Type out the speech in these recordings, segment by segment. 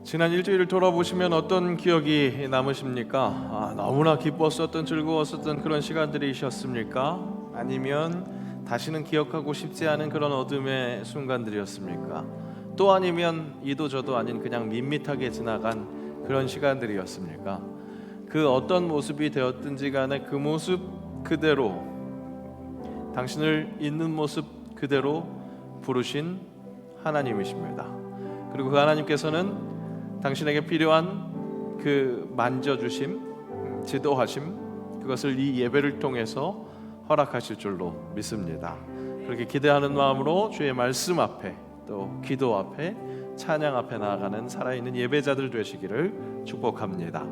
지난 일주일을 돌아보시면 어떤 기억이 남으십니까? 너무나 기뻤었던, 즐거웠었던 그런 시간들이셨습니까? 아니면 다시는 기억하고 싶지 않은 그런 어둠의 순간들이었습니까? 또 아니면 이도 저도 아닌 그냥 밋밋하게 지나간 그런 시간들이었습니까? 그 어떤 모습이 되었든지 간에 그 모습 그대로, 당신을 있는 모습 그대로 부르신 하나님이십니다. 그리고 그 하나님께서는 당신에게 필요한 그 만져주심, 지도하심, 그것을 이 예배를 통해서 허락하실 줄로 믿습니다. 그렇게 기대하는 마음으로 주의 말씀 앞에, 또 기도 앞에, 찬양 앞에 나아가는 살아있는 예배자들 되시기를 축복합니다.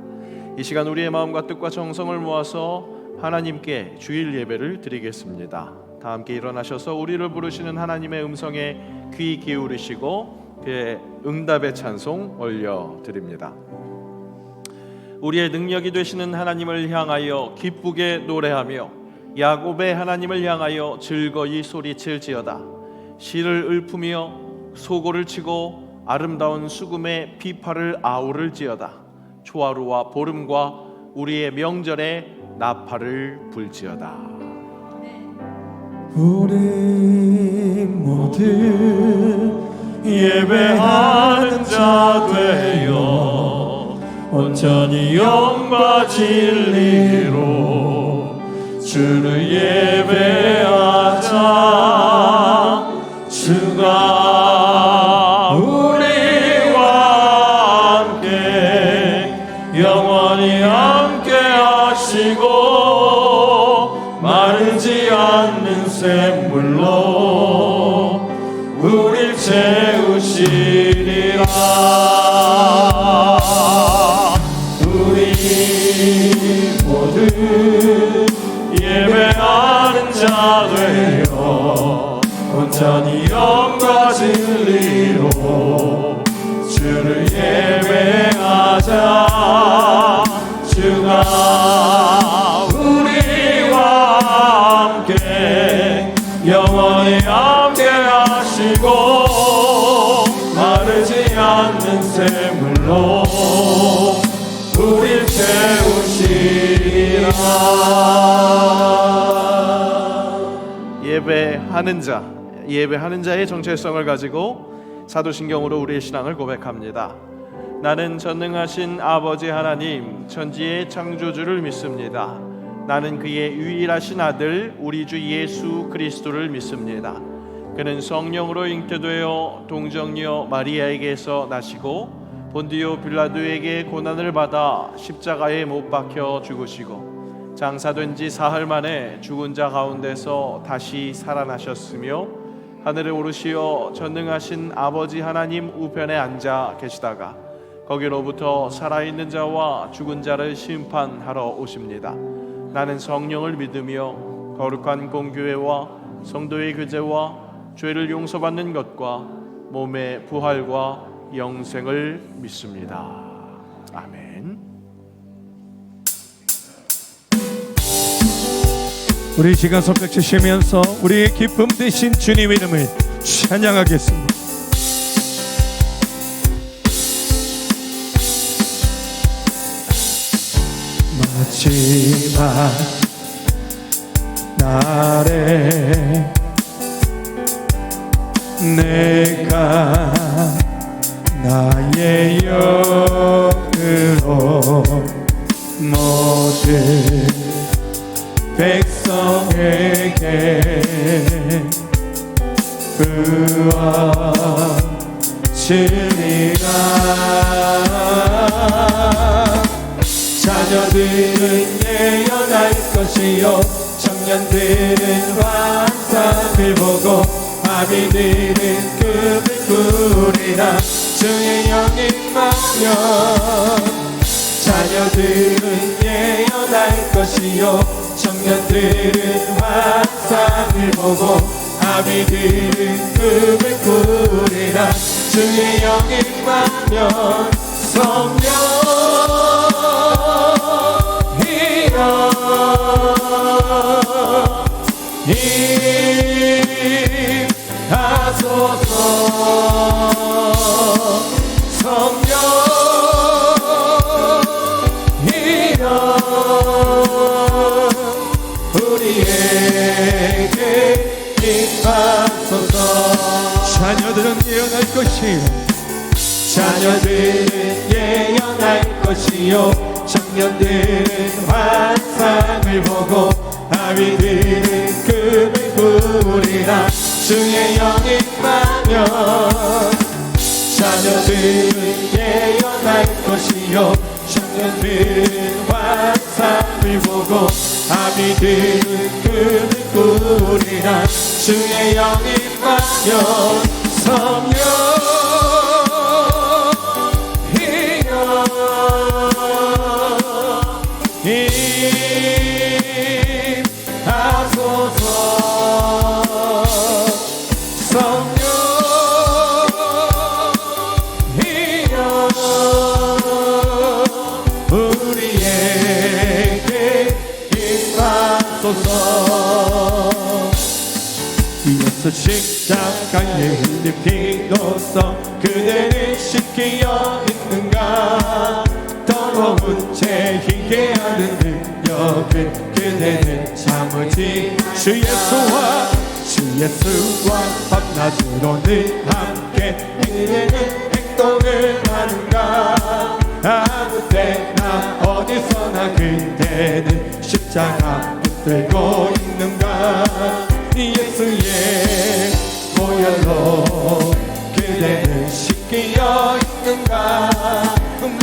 이 시간 우리의 마음과 뜻과 정성을 모아서 하나님께 주일 예배를 드리겠습니다. 다 함께 일어나셔서 우리를 부르시는 하나님의 음성에 귀 기울이시고 그의 응답의 찬송 올려드립니다. 우리의 능력이 되시는 하나님을 향하여 기쁘게 노래하며 야곱의 하나님을 향하여 즐거이 소리칠지어다. 시를 읊으며 소고를 치고 아름다운 수금의 비파를 아우를지어다. 초하루와 보름과 우리의 명절에 나팔을 불지어다. 우리 모두 예배하는 자 되어 온전히 영과 진리로 주를 예배하자. 주가 우리와 함께 영원히 함께 하시고 마르지 않는 샘물로 우릴 채우시리라. 우리 모두 예배하는 자 되어 온전히 영과 진리로 주를 예배하자. 주가 우리와 함께 영원히 함께 하시고 마르지 않는 샘물로 우릴 채우시리라. 예배하는 자의 정체성을 가지고 사도신경으로 우리의 신앙을 고백합니다. 나는 전능하신 아버지 하나님, 천지의 창조주를 믿습니다. 나는 그의 유일하신 아들 우리 주 예수 그리스도를 믿습니다. 그는 성령으로 잉태되어 동정녀 마리아에게서 나시고 본디오 빌라도에게 고난을 받아 십자가에 못 박혀 죽으시고 장사된 지 사흘 만에 죽은 자 가운데서 다시 살아나셨으며 하늘에 오르시어 전능하신 아버지 하나님 우편에 앉아 계시다가 거기로부터 살아있는 자와 죽은 자를 심판하러 오십니다. 나는 성령을 믿으며 거룩한 공교회와 성도의 교제와 죄를 용서받는 것과 몸의 부활과 영생을 믿습니다. 아멘. 우리 시간 손뼉 치시면서 우리의 기쁨 되신 주님 이름을 찬양하겠습니다. 마지막 날에 내가 나의 영으로 모든 백성에게 그와 진리가 자녀들은 예언할 것이요 청년들은 환상을 보고 아비들은 꿈을 꾸리라. 주의 영이 임하면 자녀들은 예언할 것이요 청년들은 환상을 보고 아비들은 꿈을 꾸리라. 주의 영이 임하면 성령이여 임하소서. 성령 예언할 것이요 자녀들은 예언할 것이요 청년들은 환상을 보고 아비들은 금을 부리라 주의 영이 임하면 자녀들은 예언할 것이요 청년들은 환상을 보고 아비들은 금을 부리라 주의 영이 임하면 성령 하소서 성령 이여 우리에게 임하소서 예수 십자가에 흘린 피로써 그대를 씻기어 있는가 더러운 죄 희게 하는 능력을 그대는 참으지 주 예수와 밤낮으로 늘 함께 그대는 행동을 하는가 아무 때나 어디서나 그대는 십자가 붙들고 있는가 예수의 보혈로 그대는 씻기어 있는가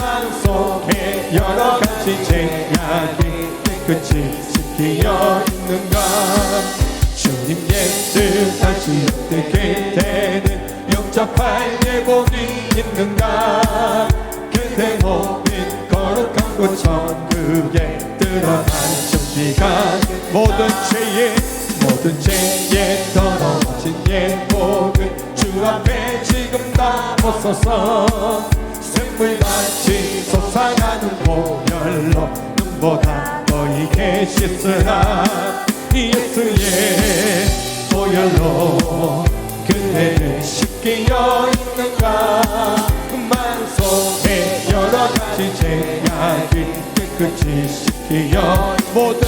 마음속에 여러 가지 죄악이 깨끗이 씻기어 있는가 주님의 뜻하시 어떻게 되는 영접할 예복이 있는가 그대 몸인 거룩한 곳 천국에 들어갈 준비가 모든 죄에 더러워진 예복은 주 앞에 지금 다 벗어서 샘물같이 솟아나는 보혈로 눈보다 너희게 씻으라 예수의 보혈로 그대를 씻기어 있는가 마음속에 여러 가지 죄악이 깨끗이 씻기어 모든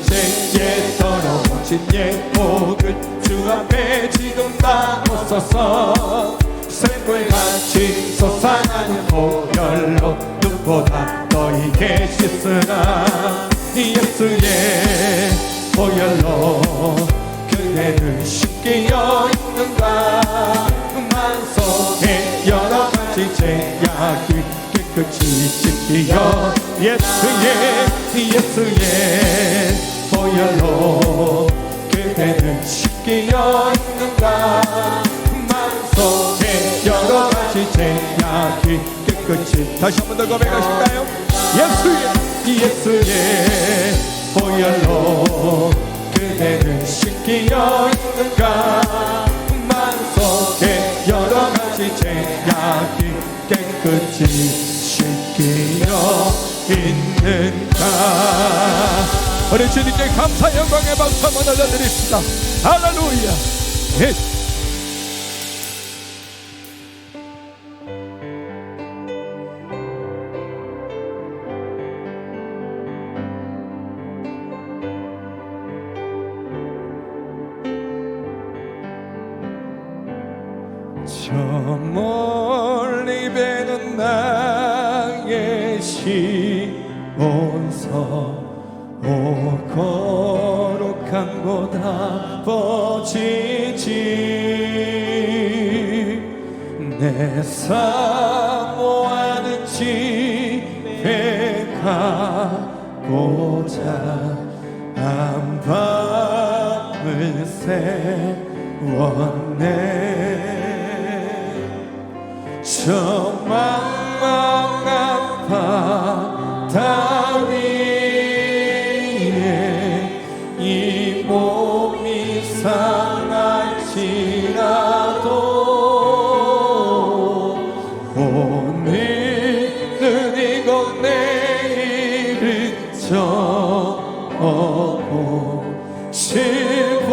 죄에 더러워진 예복을 주 앞에 지금 다 벗어서 샘물같이 솟아나는 보혈로 눈보다 너희게 씻으라 예수의 보혈로 그대를 씻기어 있는가 마음속에 여러 가지 죄악이 깨끗이 씻기어 예수의 보혈로 그대를 씻기어 있는가 마음속에 여러 가지 죄악이 깨끗이 다시 한 번 더 고백하실까요? 예수의 보혈로 그대를 씻기어 있는가 마음속에 여러 가지 죄악이 깨끗이 씻기어 있는가 우리 주님께 감사 영광의 박수 한번 올려드립시다. 할렐루야. 저 멀리 배는 나의 시온서 오 거룩한 곳 아버지지 내 사모하는 집에 가고자 안밤을 세웠네 저 망망한 바다 위에 이 몸이 상할지라도 오늘은 이곳 내일은 저고 실복음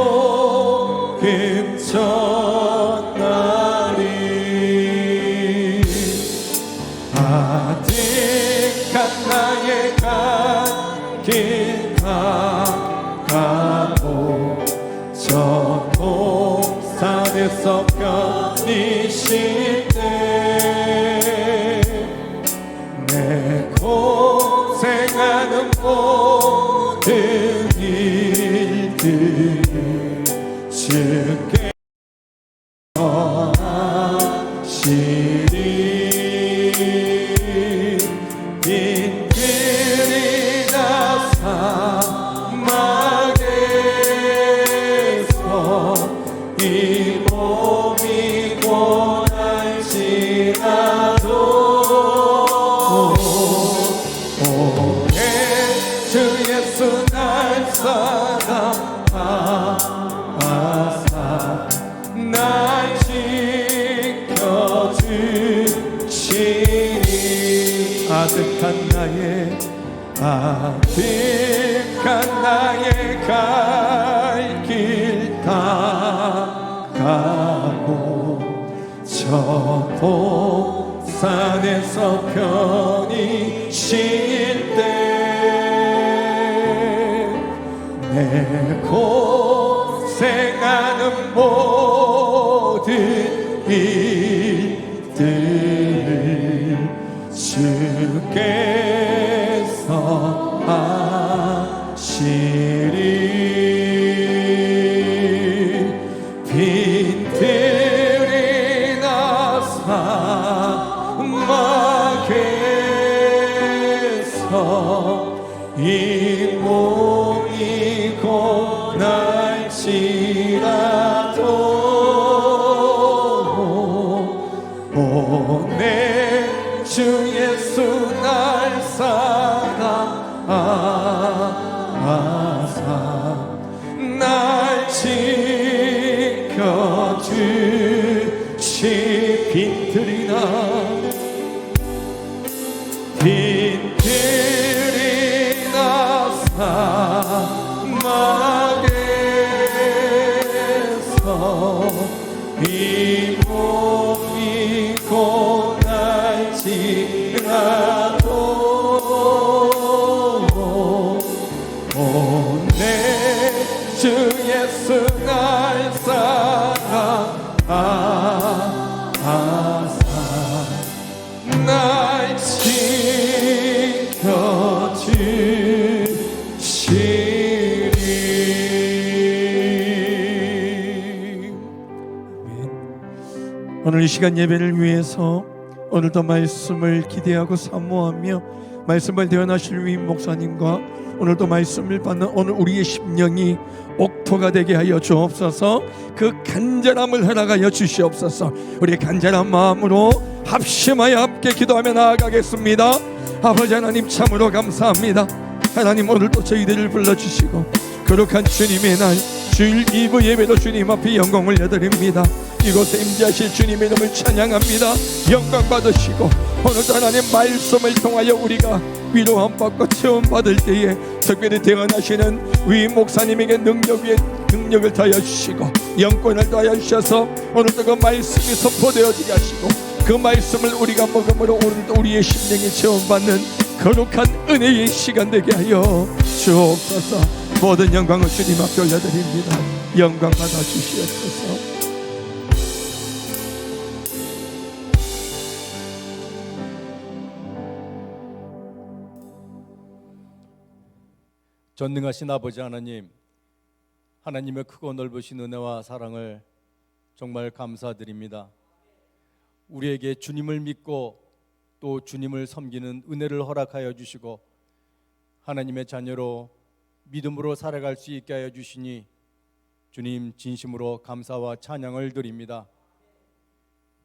전날이 아득한 나의 갓길 가고 저 동산에서 펴 오실 때 내 고생하는 모든 일들이 주께 하시리 빈들이 나 사막에서 이 몸이 고날지라도 오늘 주 예수 날 사랑하사 날 지켜주시니 아득한 나의 갈 길 다 저 동산에서 편히 쉴 때 내 고생하는 모든 일들을 주께서 하시리 빈들이 나 사막에서 이 몸이 고날지라도 오늘 주 예수 날 사랑하사 날 지켜주시 빈들이 나 사막에서 이 몸이 고날지라도 오늘 주 예수 날 사랑하사 날 지켜주시리. 오늘 이 시간 예배를 위해서 오늘도 말씀을 기대하고 사모하며 말씀을 대언하실 위임 목사님과 오늘도 말씀을 받는 오늘 우리의 심령이 옥토가 되게 하여 주옵소서. 그 간절함을 허락하여 주시옵소서. 우리의 간절한 마음으로 합심하여 함께 기도하며 나아가겠습니다. 아버지 하나님 참으로 감사합니다. 하나님 오늘도 저희들을 불러주시고 거룩한 주님의 날 주일 2부 예배도 주님 앞에 영광 올려드립니다. 이곳에 임재하실 주님의 이름을 찬양합니다. 영광 받으시고 오늘도 하나님 말씀을 통하여 우리가 위로함 받고 체험 받을 때에 특별히 대언하시는 위임 목사님에게 능력을 더하여 주시고 영권을 더하여 주셔서 오늘도 그 말씀이 선포되어지게 하시고 그 말씀을 우리가 먹음으로 오늘도 우리의 심령이 체험받는 거룩한 은혜의 시간 되게 하여 주옵소서. 모든 영광을 주님 앞에 올려드립니다. 영광 받아 주시옵소서. 전능하신 아버지 하나님, 하나님의 크고 넓으신 은혜와 사랑을 정말 감사드립니다. 우리에게 주님을 믿고 또 주님을 섬기는 은혜를 허락하여 주시고 하나님의 자녀로 믿음으로 살아갈 수 있게 하여 주시니 주님 진심으로 감사와 찬양을 드립니다.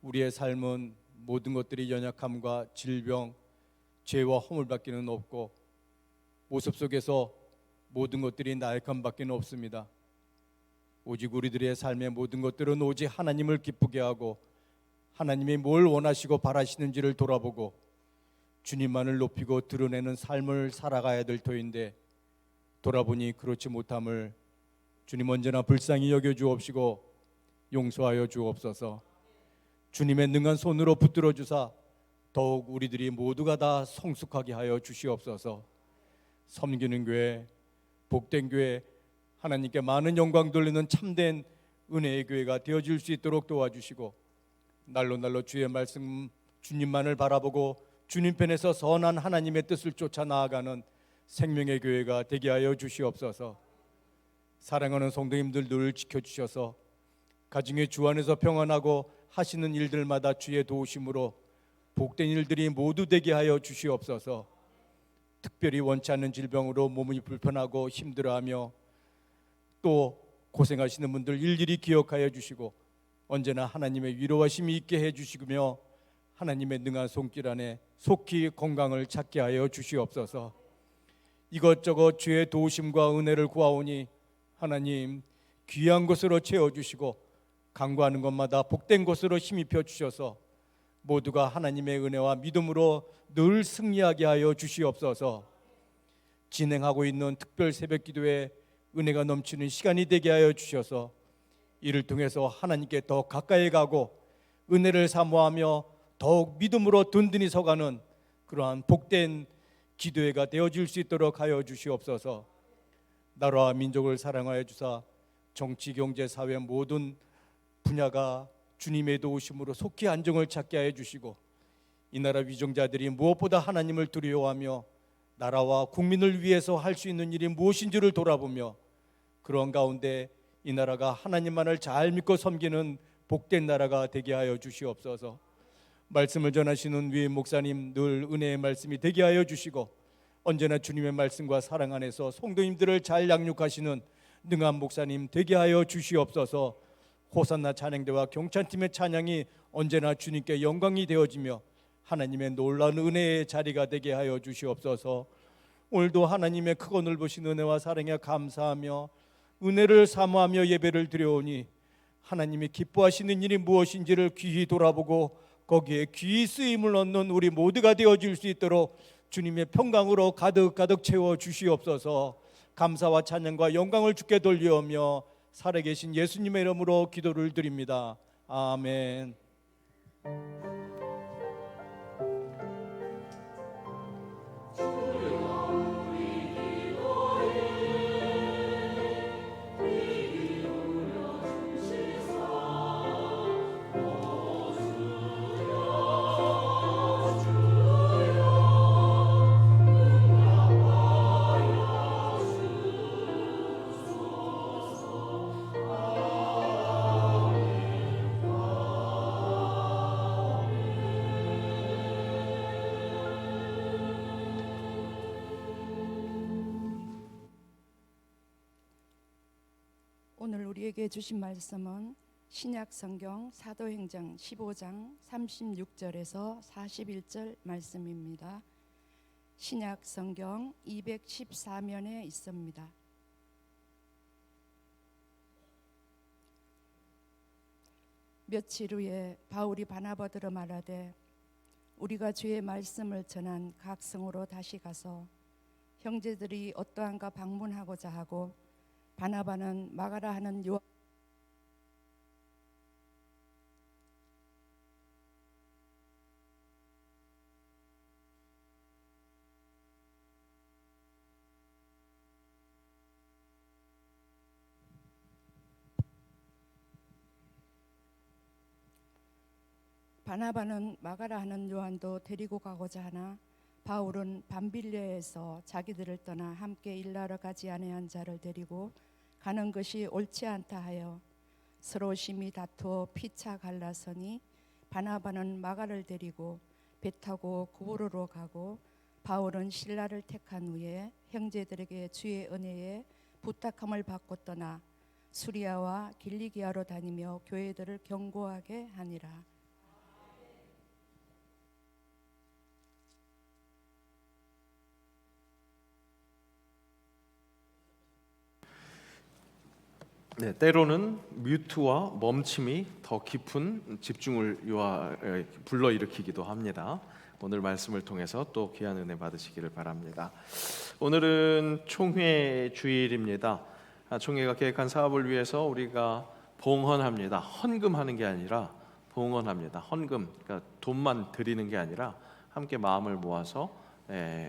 우리의 삶은 모든 것들이 연약함과 질병, 죄와 허물밖에는 없고 모습 속에서 모든 것들이 나약함밖에 없습니다. 오직 우리들의 삶의 모든 것들은 오직 하나님을 기쁘게 하고 하나님이 뭘 원하시고 바라시는지를 돌아보고 주님만을 높이고 드러내는 삶을 살아가야 될 터인데 돌아보니 그렇지 못함을 주님 언제나 불쌍히 여겨 주옵시고 용서하여 주옵소서. 주님의 능한 손으로 붙들어 주사 더욱 우리들이 모두가 다 성숙하게 하여 주시옵소서. 섬기는 교회, 복된 교회, 하나님께 많은 영광 돌리는 참된 은혜의 교회가 되어질 수 있도록 도와주시고 날로 주의 말씀 주님만을 바라보고 주님 편에서 선한 하나님의 뜻을 쫓아 나아가는 생명의 교회가 되게 하여 주시옵소서. 사랑하는 성도님들 늘 지켜주셔서 가정의 주 안에서 평안하고 하시는 일들마다 주의 도우심으로 복된 일들이 모두 되게 하여 주시옵소서. 특별히 원치 않는 질병으로 몸이 불편하고 힘들어하며 또 고생하시는 분들 일일이 기억하여 주시고 언제나 하나님의 위로하심이 있게 해주시며 하나님의 능한 손길 안에 속히 건강을 찾게 하여 주시옵소서. 이것저것 주의 도우심과 은혜를 구하오니 하나님 귀한 것으로 채워주시고 간구하는 것마다 복된 것으로 힘입혀 주셔서 모두가 하나님의 은혜와 믿음으로 늘 승리하게 하여 주시옵소서. 진행하고 있는 특별 새벽 기도에 은혜가 넘치는 시간이 되게 하여 주셔서 이를 통해서 하나님께 더 가까이 가고 은혜를 사모하며 더욱 믿음으로 든든히 서가는 그러한 복된 기도회가 되어질 수 있도록 하여 주시옵소서. 나라와 민족을 사랑하여 주사 정치, 경제, 사회 모든 분야가 주님의 도우심으로 속히 안정을 찾게 하여 주시고 이 나라 위정자들이 무엇보다 하나님을 두려워하며 나라와 국민을 위해서 할 수 있는 일이 무엇인지를 돌아보며 그런 가운데 이 나라가 하나님만을 잘 믿고 섬기는 복된 나라가 되게 하여 주시옵소서. 말씀을 전하시는 위에 목사님 늘 은혜의 말씀이 되게 하여 주시고 언제나 주님의 말씀과 사랑 안에서 성도님들을 잘 양육하시는 능한 목사님 되게 하여 주시옵소서. 호산나 찬양대와 경찬팀의 찬양이 언제나 주님께 영광이 되어지며 하나님의 놀라운 은혜의 자리가 되게 하여 주시옵소서. 오늘도 하나님의 크고 넓으신 은혜와 사랑에 감사하며 은혜를 사모하며 예배를 드려오니 하나님이 기뻐하시는 일이 무엇인지를 귀히 돌아보고 거기에 귀히 쓰임을 얻는 우리 모두가 되어질 수 있도록 주님의 평강으로 가득 채워 주시옵소서. 감사와 찬양과 영광을 주께 돌려오며 살아계신 예수님의 이름으로 기도를 드립니다. 아멘. 오늘 우리에게 주신 말씀은 신약 성경 사도행전 15장 36절에서 41절 말씀입니다. 신약 성경 214면에 있습니다. 며칠 후에 바울이 바나바더러 말하되 우리가 주의 말씀을 전한 각 성으로 다시 가서 형제들이 어떠한가 방문하고자 하고 바나바는 마가라 하는 요한 바나바는 마가라 하는 요한도 데리고 가고자 하나 바울은 밤빌레에서 자기들을 떠나 함께 일하러 가지 아니한 자를 데리고 가는 것이 옳지 않다 하여 서로 심히 다투어 피차 갈라서니 바나바는 마가를 데리고 배 타고 구브로로 가고 바울은 신라를 택한 후에 형제들에게 주의 은혜에 부탁함을 받고 떠나 수리아와 길리기아로 다니며 교회들을 경고하게 하니라. 네, 때로는 뮤트와 멈춤이 더 깊은 집중을 불러일으키기도 합니다. 오늘 말씀을 통해서 또 귀한 은혜 받으시기를 바랍니다. 오늘은 총회 주일입니다. 총회가 계획한 사업을 위해서 우리가 봉헌합니다. 헌금하는 게 아니라 봉헌합니다. 헌금, 그러니까 돈만 드리는 게 아니라 함께 마음을 모아서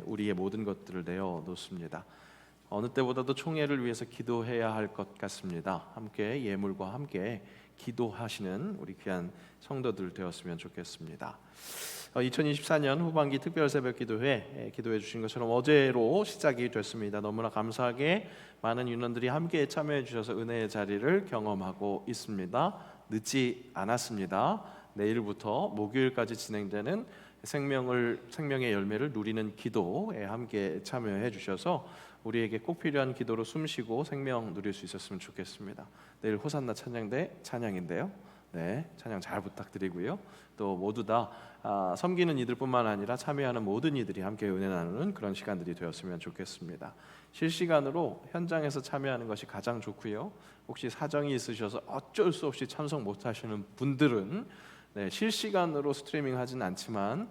우리의 모든 것들을 내어 놓습니다. 어느 때보다도 총회를 위해서 기도해야 할 것 같습니다. 함께 예물과 함께 기도하시는 우리 귀한 성도들 되었으면 좋겠습니다. 2024년 후반기 특별 새벽 기도회 기도해 주신 것처럼 어제로 시작이 됐습니다. 너무나 감사하게 많은 인원들이 함께 참여해 주셔서 은혜의 자리를 경험하고 있습니다. 늦지 않았습니다. 내일부터 목요일까지 진행되는 생명의 열매를 누리는 기도에 함께 참여해 주셔서 우리에게 꼭 필요한 기도로 숨쉬고 생명 누릴 수 있었으면 좋겠습니다. 내일 호산나 찬양대 찬양인데요. 네, 찬양 잘 부탁드리고요. 또 모두 다 섬기는 이들뿐만 아니라 참여하는 모든 이들이 함께 은혜 나누는 그런 시간들이 되었으면 좋겠습니다. 실시간으로 현장에서 참여하는 것이 가장 좋고요. 혹시 사정이 있으셔서 어쩔 수 없이 참석 못하시는 분들은 실시간으로 스트리밍하진 않지만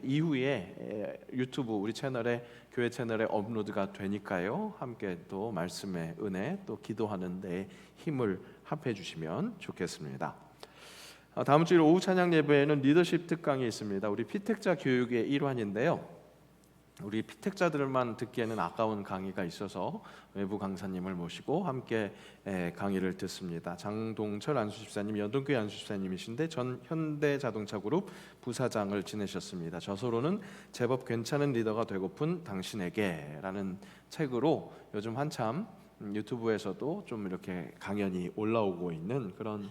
이후에 유튜브 우리 채널에 교회 채널에 업로드가 되니까요. 함께 또 말씀의 은혜 또 기도하는 데 힘을 합해 주시면 좋겠습니다. 다음 주일 오후 찬양 예배에는 리더십 특강이 있습니다. 우리 피택자 교육의 일환인데요. 우리 피택자들만 듣기에는 아까운 강의가 있어서 외부 강사님을 모시고 함께 강의를 듣습니다. 장동철 안수집사님, 연동교회 안수집사님이신데 전 현대자동차그룹 부사장을 지내셨습니다. 저서로는 제법 괜찮은 리더가 되고픈 당신에게라는 책으로 요즘 한참 유튜브에서도 좀 이렇게 강연이 올라오고 있는 그런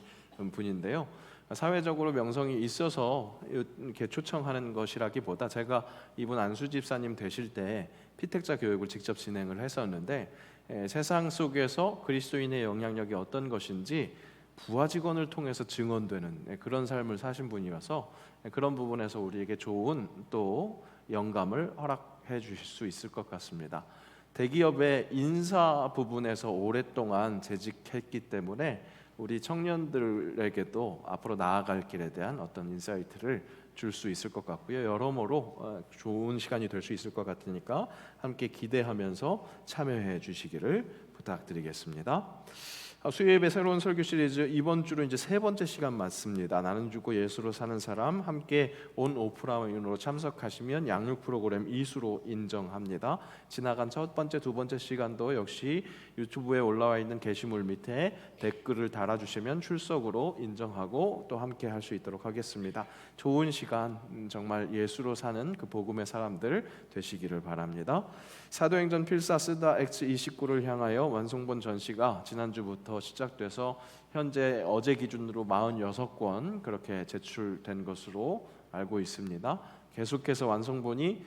분인데요. 사회적으로 명성이 있어서 이렇게 초청하는 것이라기보다 제가 이분 안수 집사님 되실 때 피택자 교육을 직접 진행을 했었는데 세상 속에서 그리스도인의 영향력이 어떤 것인지 부하 직원을 통해서 증언되는 그런 삶을 사신 분이어서 그런 부분에서 우리에게 좋은 또 영감을 허락해 주실 수 있을 것 같습니다. 대기업의 인사 부분에서 오랫동안 재직했기 때문에 우리 청년들에게도 앞으로 나아갈 길에 대한 어떤 인사이트를 줄 수 있을 것 같고요. 여러모로 좋은 시간이 될 수 있을 것 같으니까 함께 기대하면서 참여해 주시기를 부탁드리겠습니다. 수요예배 새로운 설교 시리즈 이번 주로 이제 세 번째 시간 맞습니다. 나는 주고 예수로 사는 사람 함께 온 오프라인으로 참석하시면 양육 프로그램 이수로 인정합니다. 지나간 첫 번째, 두 번째 시간도 역시 유튜브에 올라와 있는 게시물 밑에 댓글을 달아주시면 출석으로 인정하고 또 함께 할 수 있도록 하겠습니다. 좋은 시간 정말 예수로 사는 그 복음의 사람들 되시기를 바랍니다. 사도행전 필사 쓰다 X29를 향하여 완송본 전시가 지난주부터 시작돼서 현재 어제 기준으로 46권 그렇게 제출된 것으로 알고 있습니다. 계속해서 완성본이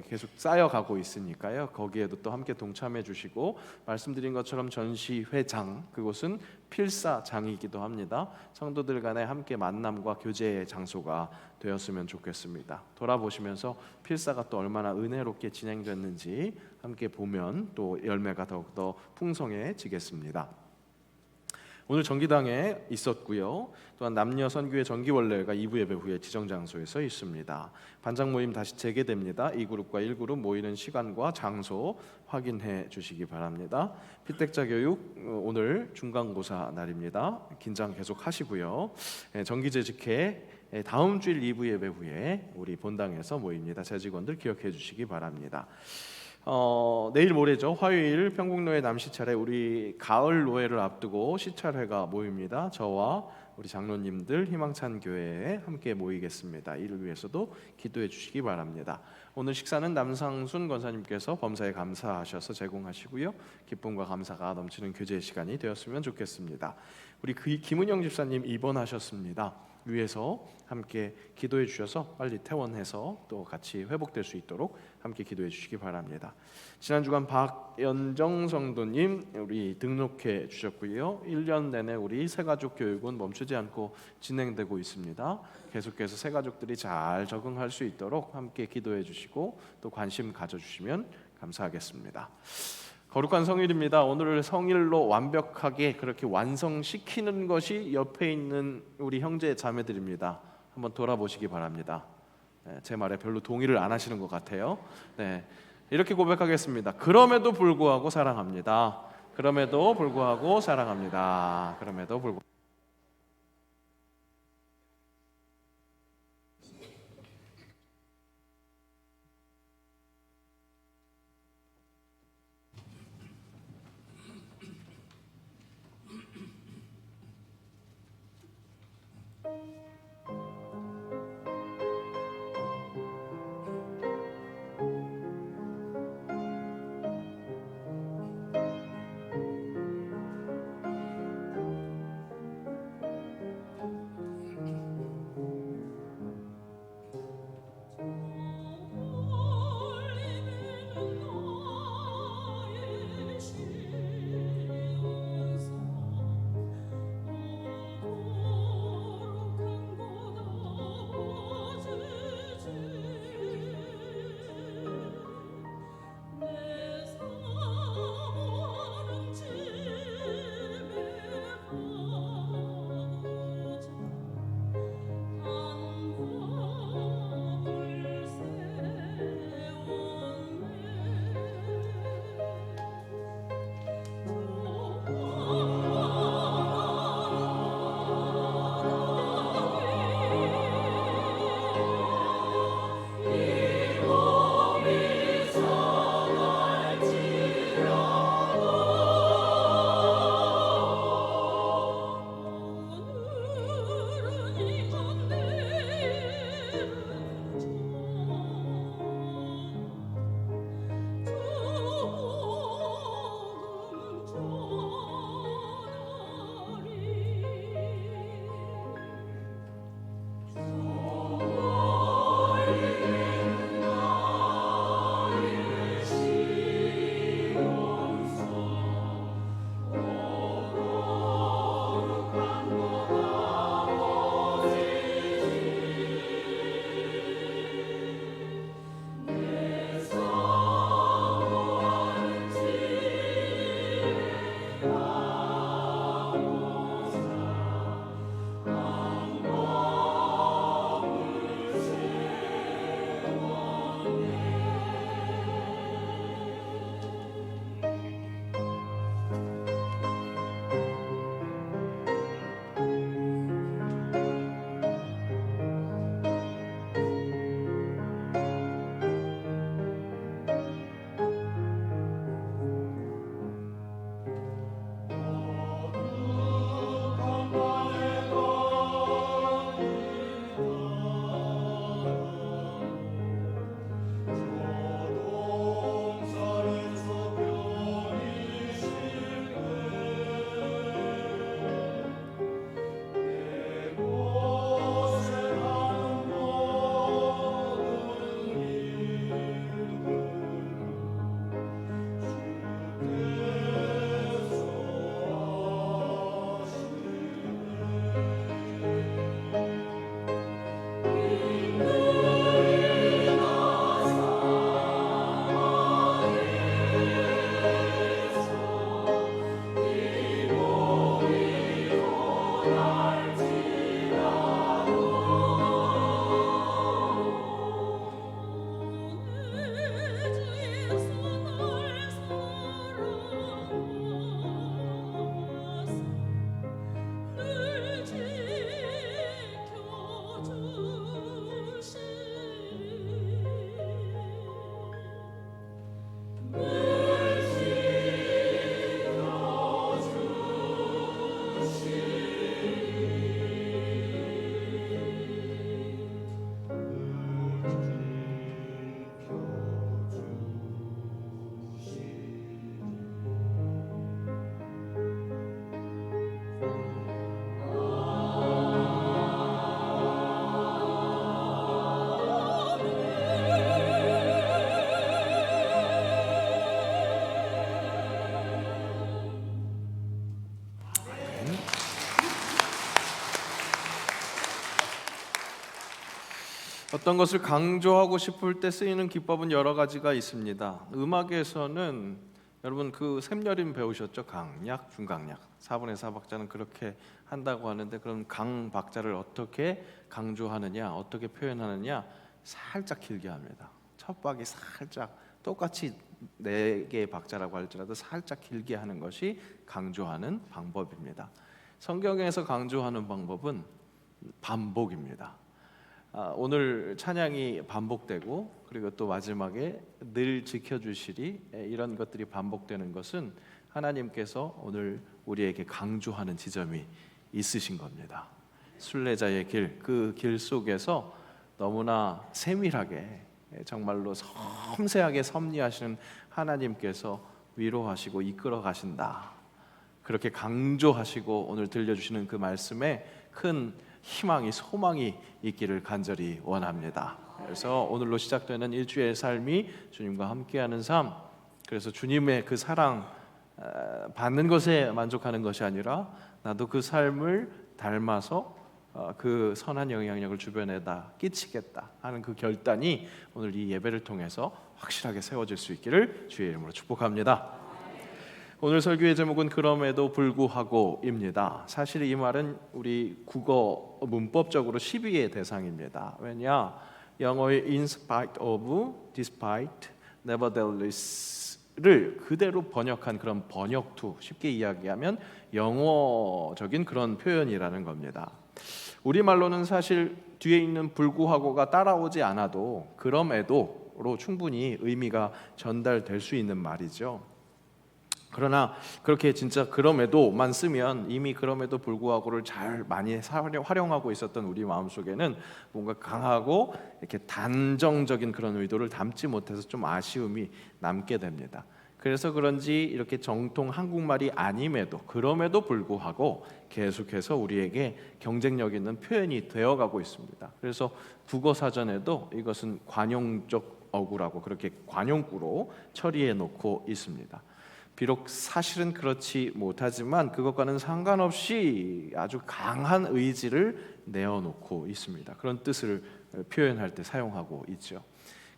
계속 쌓여가고 있으니까요. 거기에도 또 함께 동참해 주시고 말씀드린 것처럼 전시회장 그곳은 필사장이기도 합니다. 성도들 간의 함께 만남과 교제의 장소가 되었으면 좋겠습니다. 돌아보시면서 필사가 또 얼마나 은혜롭게 진행됐는지 함께 보면 또 열매가 더욱더 풍성해지겠습니다. 오늘 정기당에 있었고요. 또한 남녀 선교회 정기원례가 2부 예배 후에 지정 장소에서 있습니다. 반장 모임 다시 재개됩니다. 2그룹과 1그룹 모이는 시간과 장소 확인해 주시기 바랍니다. 피택자 교육 오늘 중간고사 날입니다. 긴장 계속 하시고요. 정기재직회 다음 주일 2부 예배 후에 우리 본당에서 모입니다. 재직원들 기억해 주시기 바랍니다. 내일 모레죠. 화요일 평국노예 남시찰에 우리 가을 노예를 앞두고 시찰회가 모입니다. 저와 우리 장로님들 희망찬 교회에 함께 모이겠습니다. 이를 위해서도 기도해 주시기 바랍니다. 오늘 식사는 남상순 권사님께서 범사에 감사하셔서 제공하시고요. 기쁨과 감사가 넘치는 교제 시간이 되었으면 좋겠습니다. 우리 김은영 집사님 입원하셨습니다. 위에서 함께 기도해 주셔서 빨리 퇴원해서 또 같이 회복될 수 있도록 함께 기도해 주시기 바랍니다. 지난 주간 박연정 성도님 우리 등록해 주셨고요. 1년 내내 우리 새가족 교육은 멈추지 않고 진행되고 있습니다. 계속해서 새가족들이 잘 적응할 수 있도록 함께 기도해 주시고 또 관심 가져주시면 감사하겠습니다. 거룩한 성일입니다. 오늘 성일로 완벽하게 그렇게 완성시키는 것이 옆에 있는 우리 형제 자매들입니다. 한번 돌아보시기 바랍니다. 제 말에 별로 동의를 안 하시는 것 같아요. 이렇게 고백하겠습니다. 그럼에도 불구하고 사랑합니다. 그럼에도 불구하고 사랑합니다. 그럼에도 불구하고 어떤 것을 강조하고 싶을 때 쓰이는 기법은 여러 가지가 있습니다. 음악에서는 여러분 그 샘여림 배우셨죠? 강약, 중강약. 4분의 4박자는 그렇게 한다고 하는데 그럼 강 박자를 어떻게 강조하느냐, 어떻게 표현하느냐 살짝 길게 합니다. 첫 박이 살짝 똑같이 4개의 박자라고 할지라도 살짝 길게 하는 것이 강조하는 방법입니다. 성경에서 강조하는 방법은 반복입니다. 오늘 찬양이 반복되고 그리고 또 마지막에 늘 지켜주시리 이런 것들이 반복되는 것은 하나님께서 오늘 우리에게 강조하는 지점이 있으신 겁니다. 순례자의 길, 그 길 속에서 너무나 세밀하게 정말로 섬세하게 섭리하시는 하나님께서 위로하시고 이끌어 가신다. 그렇게 강조하시고 오늘 들려주시는 그 말씀에 큰 희망이 소망이 있기를 간절히 원합니다. 그래서 오늘로 시작되는 일주의 삶이 주님과 함께하는 삶, 그래서 주님의 그 사랑 받는 것에 만족하는 것이 아니라 나도 그 삶을 닮아서 그 선한 영향력을 주변에다 끼치겠다 하는 그 결단이 오늘 이 예배를 통해서 확실하게 세워질 수 있기를 주의 이름으로 축복합니다. 오늘 설교의 제목은 그럼에도 불구하고입니다. 사실 이 말은 우리 국어 문법적으로 시비의 대상입니다. 왜냐? 영어의 in spite of, despite, nevertheless를 그대로 번역한 그런 번역투, 쉽게 이야기하면 영어적인 그런 표현이라는 겁니다. 우리말로는 사실 뒤에 있는 불구하고가 따라오지 않아도 그럼에도로 충분히 의미가 전달될 수 있는 말이죠. 그러나 그렇게 진짜 그럼에도만 쓰면 이미 그럼에도 불구하고를 잘 많이 활용하고 있었던 우리 마음속에는 뭔가 강하고 이렇게 단정적인 그런 의도를 담지 못해서 좀 아쉬움이 남게 됩니다. 그래서 그런지 이렇게 정통 한국말이 아님에도 그럼에도 불구하고 계속해서 우리에게 경쟁력 있는 표현이 되어가고 있습니다. 그래서 국어사전에도 이것은 관용적 어구라고 그렇게 관용구로 처리해 놓고 있습니다. 비록 사실은 그렇지 못하지만 그것과는 상관없이 아주 강한 의지를 내어놓고 있습니다. 그런 뜻을 표현할 때 사용하고 있죠.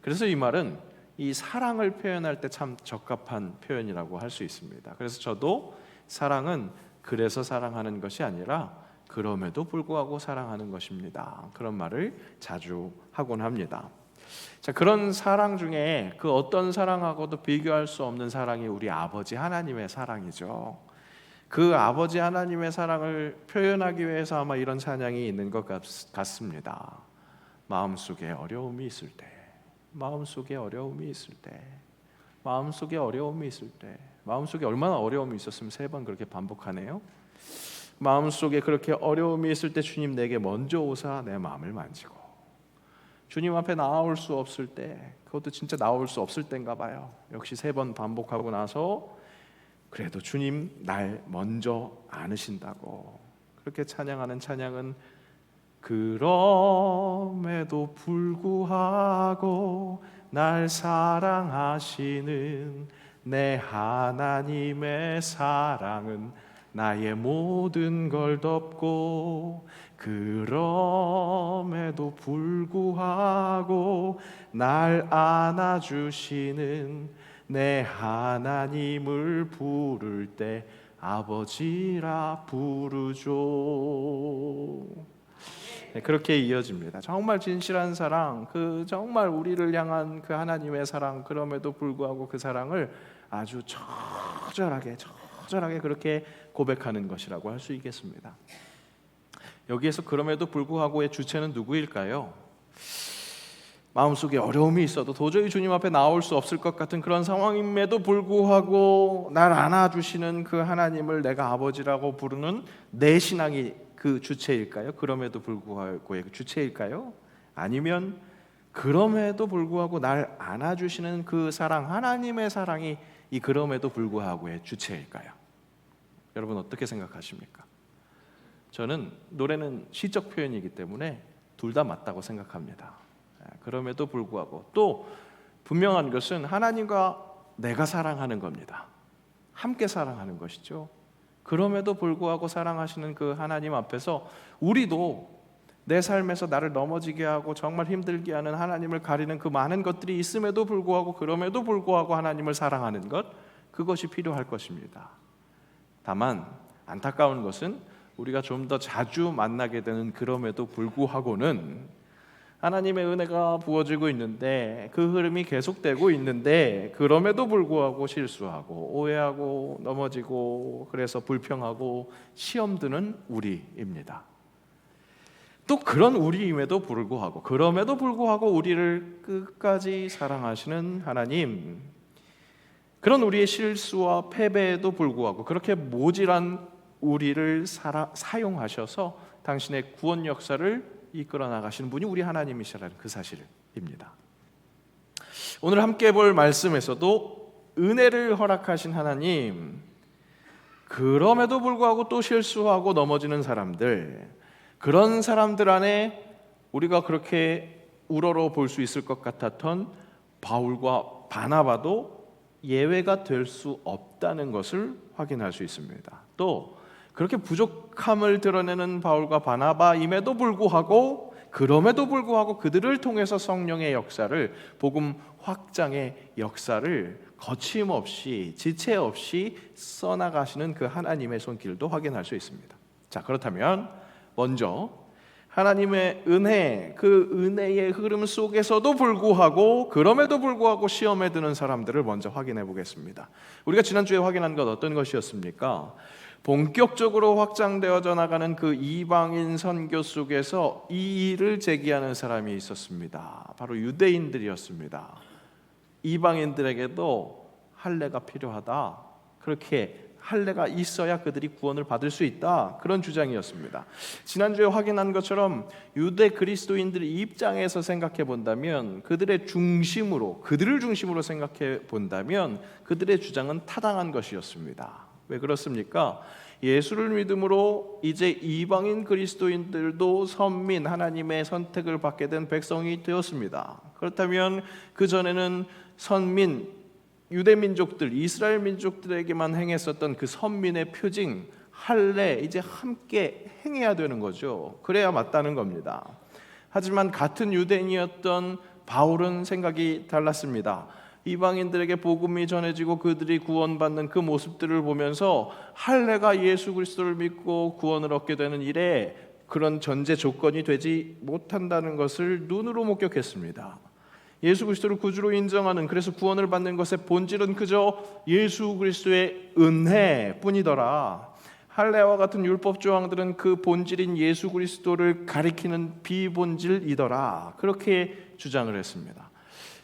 그래서 이 말은 이 사랑을 표현할 때 참 적합한 표현이라고 할 수 있습니다. 그래서 저도 사랑은 그래서 사랑하는 것이 아니라 그럼에도 불구하고 사랑하는 것입니다. 그런 말을 자주 하곤 합니다. 자, 그런 사랑 중에 그 어떤 사랑하고도 비교할 수 없는 사랑이 우리 아버지 하나님의 사랑이죠. 그 아버지 하나님의 사랑을 표현하기 위해서 아마 이런 찬양이 있는 것 같습니다. 마음속에 어려움이 있을 때, 마음속에 어려움이 있을 때, 마음속에 어려움이 있을 때, 마음속에 얼마나 어려움이 있었으면 3번 그렇게 반복하네요. 마음속에 그렇게 어려움이 있을 때 주님 내게 먼저 오사 내 마음을 만지고, 주님 앞에 나올 수 없을 때, 그것도 진짜 나올 수 없을 때인가 봐요. 역시 3번 반복하고 나서 그래도 주님 날 먼저 안으신다고 그렇게 찬양하는 찬양은 그럼에도 불구하고 날 사랑하시는 내 하나님의 사랑은 나의 모든 걸 덮고 그럼에도 불구하고 날 안아주시는 내 하나님을 부를 때 아버지라 부르죠. 네, 그렇게 이어집니다. 정말 진실한 사랑, 그 정말 우리를 향한 그 하나님의 사랑, 그럼에도 불구하고 그 사랑을 아주 처절하게 그렇게 고백하는 것이라고 할 수 있겠습니다. 여기에서 그럼에도 불구하고의 주체는 누구일까요? 마음속에 어려움이 있어도 도저히 주님 앞에 나올 수 없을 것 같은 그런 상황임에도 불구하고 날 안아주시는 그 하나님을 내가 아버지라고 부르는 내 신앙이 그 주체일까요? 그럼에도 불구하고의 그 주체일까요? 아니면 그럼에도 불구하고 날 안아주시는 그 사랑, 하나님의 사랑이 이 그럼에도 불구하고의 주체일까요? 여러분 어떻게 생각하십니까? 저는 노래는 시적 표현이기 때문에 둘 다 맞다고 생각합니다. 그럼에도 불구하고 또 분명한 것은 하나님과 내가 사랑하는 겁니다. 함께 사랑하는 것이죠. 그럼에도 불구하고 사랑하시는 그 하나님 앞에서 우리도 내 삶에서 나를 넘어지게 하고 정말 힘들게 하는 하나님을 가리는 그 많은 것들이 있음에도 불구하고 그럼에도 불구하고 하나님을 사랑하는 것, 그것이 필요할 것입니다. 다만 안타까운 것은 우리가 좀 더 자주 만나게 되는 그럼에도 불구하고는 하나님의 은혜가 부어지고 있는데 그 흐름이 계속되고 있는데 그럼에도 불구하고 실수하고 오해하고 넘어지고 그래서 불평하고 시험 드는 우리입니다. 또 그런 우리임에도 불구하고 그럼에도 불구하고 우리를 끝까지 사랑하시는 하나님, 그런 우리의 실수와 패배에도 불구하고 그렇게 모질한 우리를 사용하셔서 당신의 구원 역사를 이끌어 나가시는 분이 우리 하나님이시라는 그 사실입니다. 오늘 함께 볼 말씀에서도 은혜를 허락하신 하나님, 그럼에도 불구하고 또 실수하고 넘어지는 사람들, 그런 사람들 안에 우리가 그렇게 우러러 볼 수 있을 것 같았던 바울과 바나바도 예외가 될 수 없다는 것을 확인할 수 있습니다. 또 그렇게 부족함을 드러내는 바울과 바나바임에도 불구하고 그럼에도 불구하고 그들을 통해서 성령의 역사를, 복음 확장의 역사를 거침없이 지체 없이 써나가시는 그 하나님의 손길도 확인할 수 있습니다. 자, 그렇다면 먼저 하나님의 은혜, 그 은혜의 흐름 속에서도 불구하고 그럼에도 불구하고 시험에 드는 사람들을 먼저 확인해 보겠습니다. 우리가 지난주에 확인한 것 어떤 것이었습니까? 본격적으로 확장되어져 나가는 그 이방인 선교 속에서 이 일을 제기하는 사람이 있었습니다. 바로 유대인들이었습니다. 이방인들에게도 할례가 필요하다, 그렇게 할례가 있어야 그들이 구원을 받을 수 있다, 그런 주장이었습니다. 지난주에 확인한 것처럼 유대 그리스도인들의 입장에서 생각해 본다면, 그들을 중심으로 생각해 본다면 그들의 주장은 타당한 것이었습니다. 왜 그렇습니까? 예수를 믿음으로 이제 이방인 그리스도인들도 선민, 하나님의 선택을 받게 된 백성이 되었습니다. 그렇다면 그 전에는 선민, 유대 민족들, 이스라엘 민족들에게만 행했었던 그 선민의 표징, 할례, 이제 함께 행해야 되는 거죠. 그래야 맞다는 겁니다. 하지만 같은 유대인이었던 바울은 생각이 달랐습니다. 이방인들에게 복음이 전해지고 그들이 구원받는 그 모습들을 보면서 할례가 예수 그리스도를 믿고 구원을 얻게 되는 일에 그런 전제 조건이 되지 못한다는 것을 눈으로 목격했습니다. 예수 그리스도를 구주로 인정하는, 그래서 구원을 받는 것의 본질은 그저 예수 그리스도의 은혜뿐이더라. 할례와 같은 율법 조항들은 그 본질인 예수 그리스도를 가리키는 비본질이더라, 그렇게 주장을 했습니다.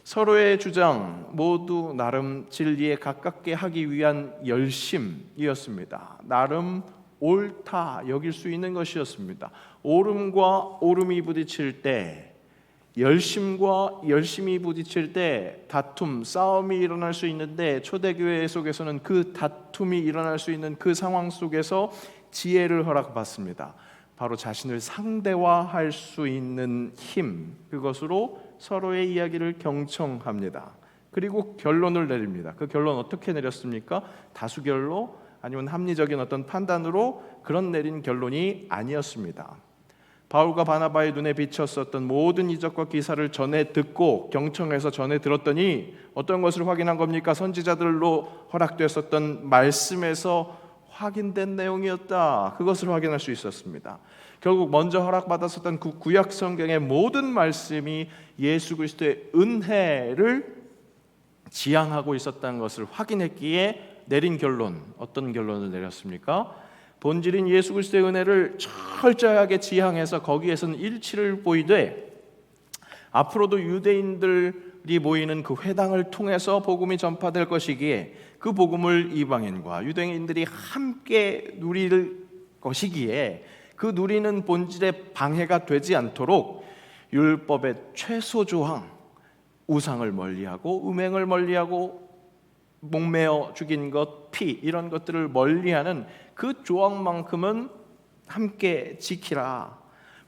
서로의 주장 모두 나름 진리에 가깝게 하기 위한 열심이었습니다. 나름 옳다 여길 수 있는 것이었습니다. 옳음과 옳음이 부딪힐 때, 열심과 열심이 부딪힐 때 다툼, 싸움이 일어날 수 있는데, 초대교회 속에서는 그 다툼이 일어날 수 있는 그 상황 속에서 지혜를 허락받습니다. 바로 자신을 상대화할 수 있는 힘, 그것으로 서로의 이야기를 경청합니다. 그리고 결론을 내립니다. 그 결론 어떻게 내렸습니까? 다수결로, 아니면 합리적인 어떤 판단으로 그런 내린 결론이 아니었습니다. 바울과 바나바의 눈에 비쳤었던 모든 이적과 기사를 전해 듣고 경청해서 전해 들었더니 어떤 것을 확인한 겁니까? 선지자들로 허락됐었던 말씀에서 확인된 내용이었다, 그것을 확인할 수 있었습니다. 결국 먼저 허락받았었던 그 구약 성경의 모든 말씀이 예수 그리스도의 은혜를 지향하고 있었다는 것을 확인했기에 내린 결론, 어떤 결론을 내렸습니까? 본질인 예수 그리스도의 은혜를 철저하게 지향해서 거기에서는 일치를 보이되, 앞으로도 유대인들이 모이는 그 회당을 통해서 복음이 전파될 것이기에 그 복음을 이방인과 유대인들이 함께 누릴 것이기에 그 누리는 본질에 방해가 되지 않도록 율법의 최소 조항, 우상을 멀리하고 음행을 멀리하고 목매어 죽인 것, 피, 이런 것들을 멀리하는 그 조항만큼은 함께 지키라.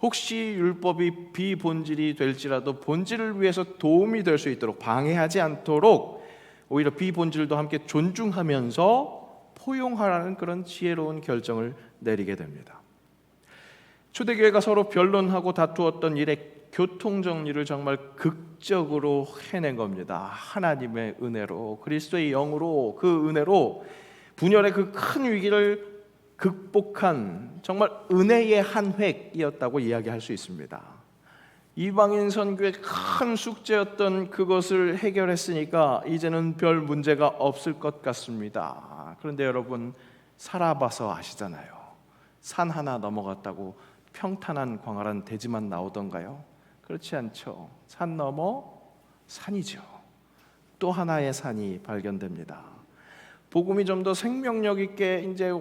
혹시 율법이 비본질이 될지라도 본질을 위해서 도움이 될 수 있도록, 방해하지 않도록 오히려 비본질도 함께 존중하면서 포용하라는 그런 지혜로운 결정을 내리게 됩니다. 초대교회가 서로 변론하고 다투었던 일의 교통 정리를 정말 극적으로 해낸 겁니다. 하나님의 은혜로, 그리스도의 영으로, 그 은혜로 분열의 그 큰 위기를 극복한 정말 은혜의 한 획이었다고 이야기할 수 있습니다. 이방인 선교의 큰 숙제였던 그것을 해결했으니까 이제는 별 문제가 없을 것 같습니다. 그런데 여러분, 살아봐서 아시잖아요. 산 하나 넘어갔다고 평탄한 광활한 대지만 나오던가요? 그렇지 않죠. 산 넘어 산이죠. 또 하나의 산이 발견됩니다. 복음이 좀 더 생명력 있게 이제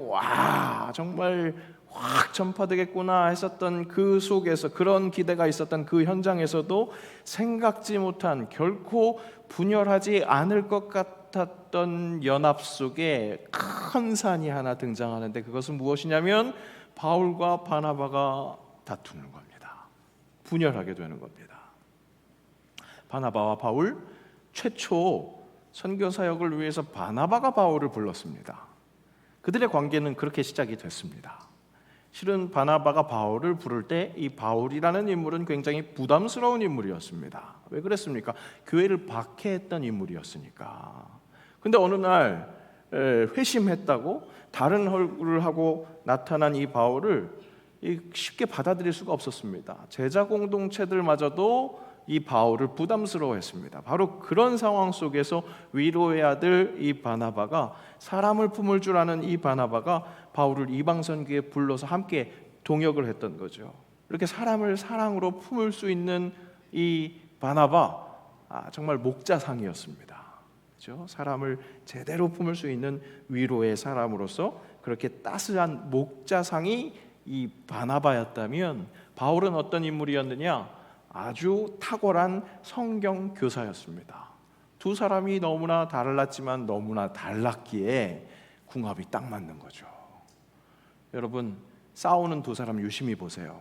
정말 확 전파되겠구나 했었던 그 속에서, 그런 기대가 있었던 그 현장에서도 생각지 못한, 결코 분열하지 않을 것 같았던 연합 속에 큰 산이 하나 등장하는데, 그것은 무엇이냐면 바울과 바나바가 다투는 겁니다. 분열하게 되는 겁니다. 바나바와 바울, 최초 선교 사역을 위해서 바나바가 바울을 불렀습니다. 그들의 관계는 그렇게 시작이 됐습니다. 실은 바나바가 바울을 부를 때 이 바울이라는 인물은 굉장히 부담스러운 인물이었습니다. 왜 그랬습니까? 교회를 박해했던 인물이었으니까. 근데 어느 날 회심했다고 다른 얼굴을 하고 나타난 이 바울을 쉽게 받아들일 수가 없었습니다. 제자 공동체들마저도 이 바울을 부담스러워했습니다. 바로 그런 상황 속에서 위로의 아들 이 바나바가, 사람을 품을 줄 아는 이 바나바가 바울을 이방 선교에 불러서 함께 동역을 했던 거죠. 이렇게 사람을 사랑으로 품을 수 있는 이 바나바, 정말 목자상이었습니다. 그렇죠? 사람을 제대로 품을 수 있는 위로의 사람으로서 그렇게 따스한 목자상이 이 바나바였다면, 바울은 어떤 인물이었느냐? 아주 탁월한 성경 교사였습니다. 두 사람이 너무나 달랐지만 너무나 달랐기에 궁합이 딱 맞는 거죠. 여러분, 싸우는 두 사람 유심히 보세요.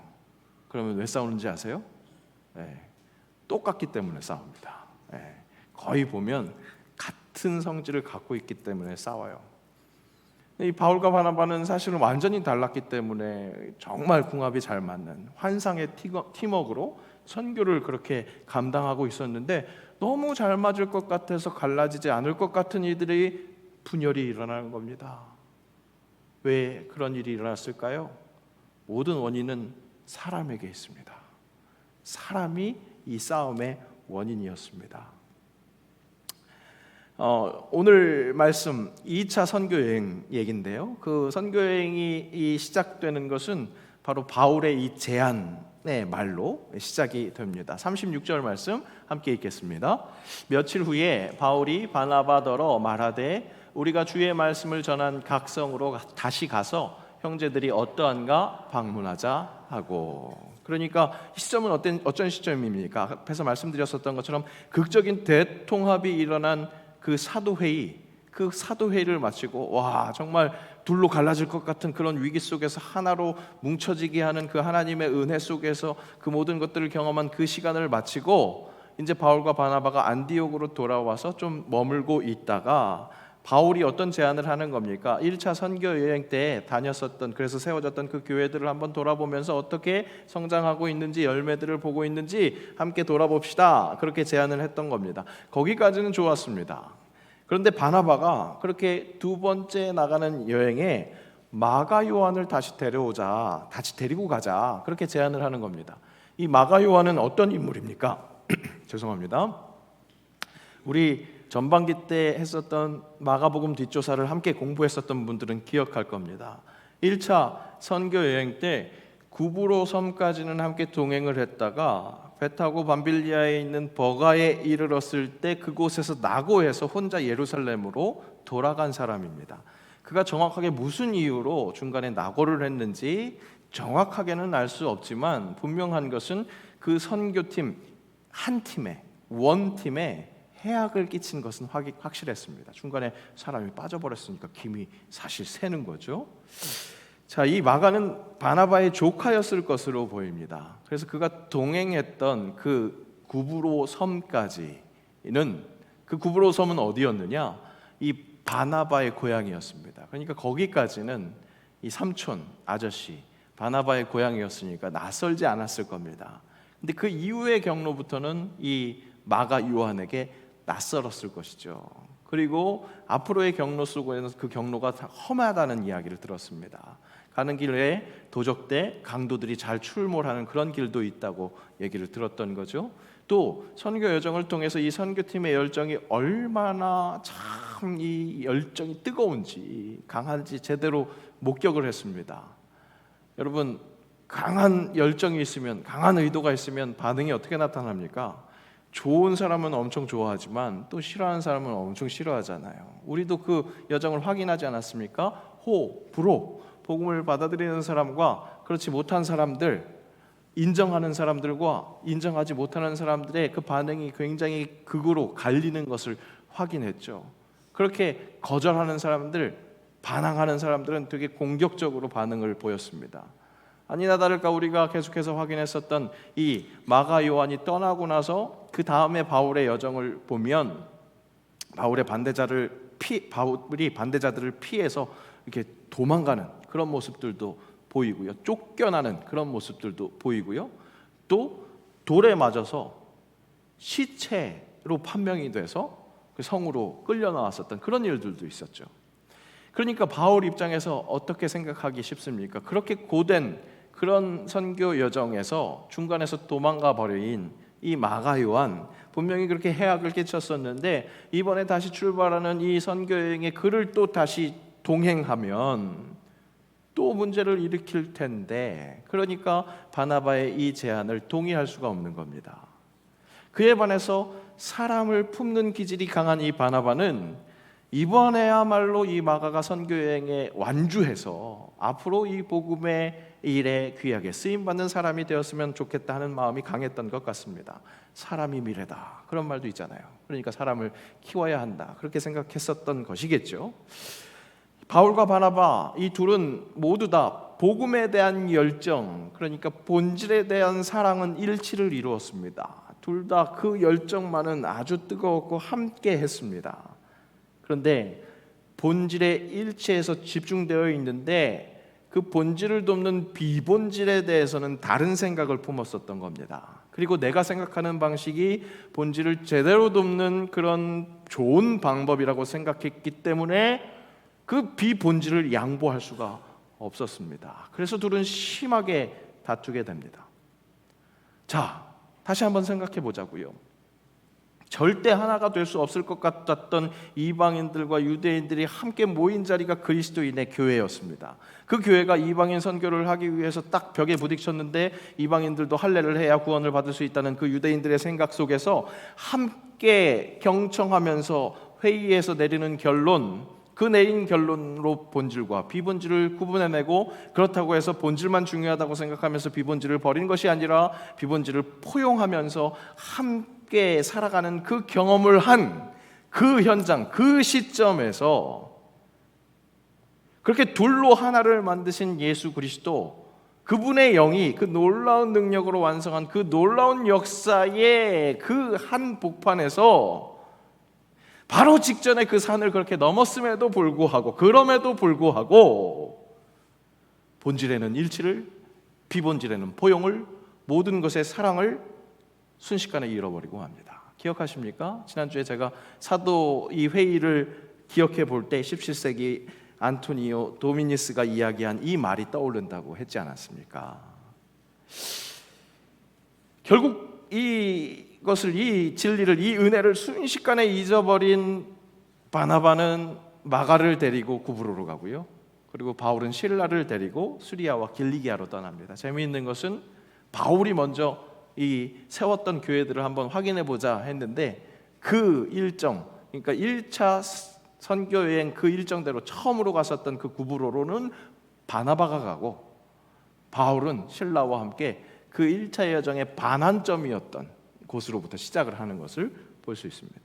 그러면 왜 싸우는지 아세요? 똑같기 때문에 싸웁니다. 거의 보면 같은 성질을 갖고 있기 때문에 싸워요. 이 바울과 바나바는 사실은 완전히 달랐기 때문에 정말 궁합이 잘 맞는 환상의 팀워크로 선교를 그렇게 감당하고 있었는데, 너무 잘 맞을 것 같아서 갈라지지 않을 것 같은 이들이 분열이 일어나는 겁니다. 왜 그런 일이 일어났을까요? 모든 원인은 사람에게 있습니다. 사람이 이 싸움의 원인이었습니다. 오늘 말씀 2차 선교여행 얘기인데요. 그 선교여행이 시작되는 것은 바로 바울의 이 제안의 말로 시작이 됩니다. 36절 말씀 함께 읽겠습니다. 며칠 후에 바울이 바나바더러 말하되 우리가 주의 말씀을 전한 각 성으로 다시 가서 형제들이 어떠한가 방문하자 하고. 그러니까 시점은 어떤 시점입니까? 앞에서 말씀드렸었던 것처럼 극적인 대통합이 일어난 그 사도회의를 마치고 정말 둘로 갈라질 것 같은 그런 위기 속에서 하나로 뭉쳐지게 하는 그 하나님의 은혜 속에서 그 모든 것들을 경험한 그 시간을 마치고 이제 바울과 바나바가 안디옥으로 돌아와서 좀 머물고 있다가 바울이 어떤 제안을 하는 겁니까? 1차 선교 여행 때 다녔었던, 그래서 세워졌던 그 교회들을 한번 돌아보면서 어떻게 성장하고 있는지, 열매들을 보고 있는지 함께 돌아봅시다. 그렇게 제안을 했던 겁니다. 거기까지는 좋았습니다. 그런데 바나바가 그렇게 두 번째 나가는 여행에 마가 요한을 다시 데려오자, 다시 데리고 가자, 그렇게 제안을 하는 겁니다. 이 마가 요한은 어떤 인물입니까? 죄송합니다. 우리 전반기 때 했었던 마가복음 뒷조사를 함께 공부했었던 분들은 기억할 겁니다. 1차 선교 여행 때 구브로 섬까지는 함께 동행을 했다가 배 타고 밤빌리아에 있는 버가에 이르렀을 때 그곳에서 낙오해서 혼자 예루살렘으로 돌아간 사람입니다. 그가 정확하게 무슨 이유로 중간에 낙오를 했는지 정확하게는 알 수 없지만 분명한 것은 그 선교팀 한 팀에, 원팀에 해악을 끼친 것은 확실했습니다. 중간에 사람이 빠져버렸으니까 김이 사실 새는 거죠. 자, 이 마가는 바나바의 조카였을 것으로 보입니다. 그래서 그가 동행했던 그 구브로 섬까지는, 그 구브로 섬은 어디였느냐? 이 바나바의 고향이었습니다. 그러니까 거기까지는 이 삼촌 아저씨 바나바의 고향이었으니까 낯설지 않았을 겁니다. 근데 그 이후의 경로부터는 이 마가 요한에게 낯설었을 것이죠. 그리고 앞으로의 경로 속에는 그 경로가 험하다는 이야기를 들었습니다. 가는 길에 도적대 강도들이 잘 출몰하는 그런 길도 있다고 얘기를 들었던 거죠. 또 선교 여정을 통해서 이 선교팀의 열정이 얼마나 참 이 열정이 뜨거운지 강한지 제대로 목격을 했습니다. 여러분, 강한 열정이 있으면, 강한 의도가 있으면 반응이 어떻게 나타납니까? 좋은 사람은 엄청 좋아하지만 또 싫어하는 사람은 엄청 싫어하잖아요. 우리도 그 여정을 확인하지 않았습니까? 호, 불호, 복음을 받아들이는 사람과 그렇지 못한 사람들, 인정하는 사람들과 인정하지 못하는 사람들의 그 반응이 굉장히 극으로 갈리는 것을 확인했죠. 그렇게 거절하는 사람들, 반항하는 사람들은 되게 공격적으로 반응을 보였습니다. 아니나 다를까 우리가 계속해서 확인했었던 이 마가 요한이 떠나고 나서 그 다음에 바울의 여정을 보면 바울이 반대자들을 피해서 이렇게 도망가는 그런 모습들도 보이고요. 쫓겨나는 그런 모습들도 보이고요. 또 돌에 맞아서 시체로 판명이 돼서 그 성으로 끌려 나왔었던 그런 일들도 있었죠. 그러니까 바울 입장에서 어떻게 생각하기 쉽습니까? 그렇게 고된 그런 선교 여정에서 중간에서 도망가 버린 이 마가 요한, 분명히 그렇게 해악을 끼쳤었는데 이번에 다시 출발하는 이 선교 여행에 그를 또 다시 동행하면 또 문제를 일으킬 텐데, 그러니까 바나바의 이 제안을 동의할 수가 없는 겁니다. 그에 반해서 사람을 품는 기질이 강한 이 바나바는 이번에야말로 이 마가가 선교여행에 완주해서 앞으로 이 복음의 일에 귀하게 쓰임받는 사람이 되었으면 좋겠다 하는 마음이 강했던 것 같습니다. 사람이 미래다, 그런 말도 있잖아요. 그러니까 사람을 키워야 한다, 그렇게 생각했었던 것이겠죠. 바울과 바나바 이 둘은 모두 다 복음에 대한 열정, 그러니까 본질에 대한 사랑은 일치를 이루었습니다. 둘 다 그 열정만은 아주 뜨거웠고 함께 했습니다. 그런데 본질에 일치해서 집중되어 있는데 그 본질을 돕는 비본질에 대해서는 다른 생각을 품었었던 겁니다. 그리고 내가 생각하는 방식이 본질을 제대로 돕는 그런 좋은 방법이라고 생각했기 때문에 그 비본질을 양보할 수가 없었습니다. 그래서 둘은 심하게 다투게 됩니다. 자, 다시 한번 생각해 보자고요. 절대 하나가 될 수 없을 것 같았던 이방인들과 유대인들이 함께 모인 자리가 그리스도인의 교회였습니다. 그 교회가 이방인 선교를 하기 위해서 딱 벽에 부딪혔는데 이방인들도 할례를 해야 구원을 받을 수 있다는 그 유대인들의 생각 속에서 함께 경청하면서 회의에서 내리는 결론, 그 내린 결론으로 본질과 비본질을 구분해내고, 그렇다고 해서 본질만 중요하다고 생각하면서 비본질을 버린 것이 아니라 비본질을 포용하면서 함께 살아가는 그 경험을 한 그 현장, 그 시점에서 그렇게 둘로 하나를 만드신 예수 그리스도, 그분의 영이 그 놀라운 능력으로 완성한 그 놀라운 역사의 그 한 복판에서 바로 직전에 그 산을 그렇게 넘었음에도 불구하고, 그럼에도 불구하고 본질에는 일치를, 비본질에는 포용을, 모든 것의 사랑을 순식간에 잃어버리고 합니다. 기억하십니까? 지난주에 제가 사도 이 회의를 기억해 볼 때 17세기 안토니오 도미니스가 이야기한 이 말이 떠오른다고 했지 않았습니까? 결국 이것을, 이 진리를, 이 은혜를 순식간에 잊어버린 바나바는 마가를 데리고 구브로로 가고요. 그리고 바울은 실라를 데리고 수리아와 길리기아로 떠납니다. 재미있는 것은 바울이 먼저 이 세웠던 교회들을 한번 확인해 보자 했는데 그 일정, 그러니까 1차 선교여행 그 일정대로 처음으로 갔었던 그 구브로로는 바나바가 가고, 바울은 실라와 함께 그 1차 여정의 반환점이었던 곳으로부터 시작을 하는 것을 볼 수 있습니다.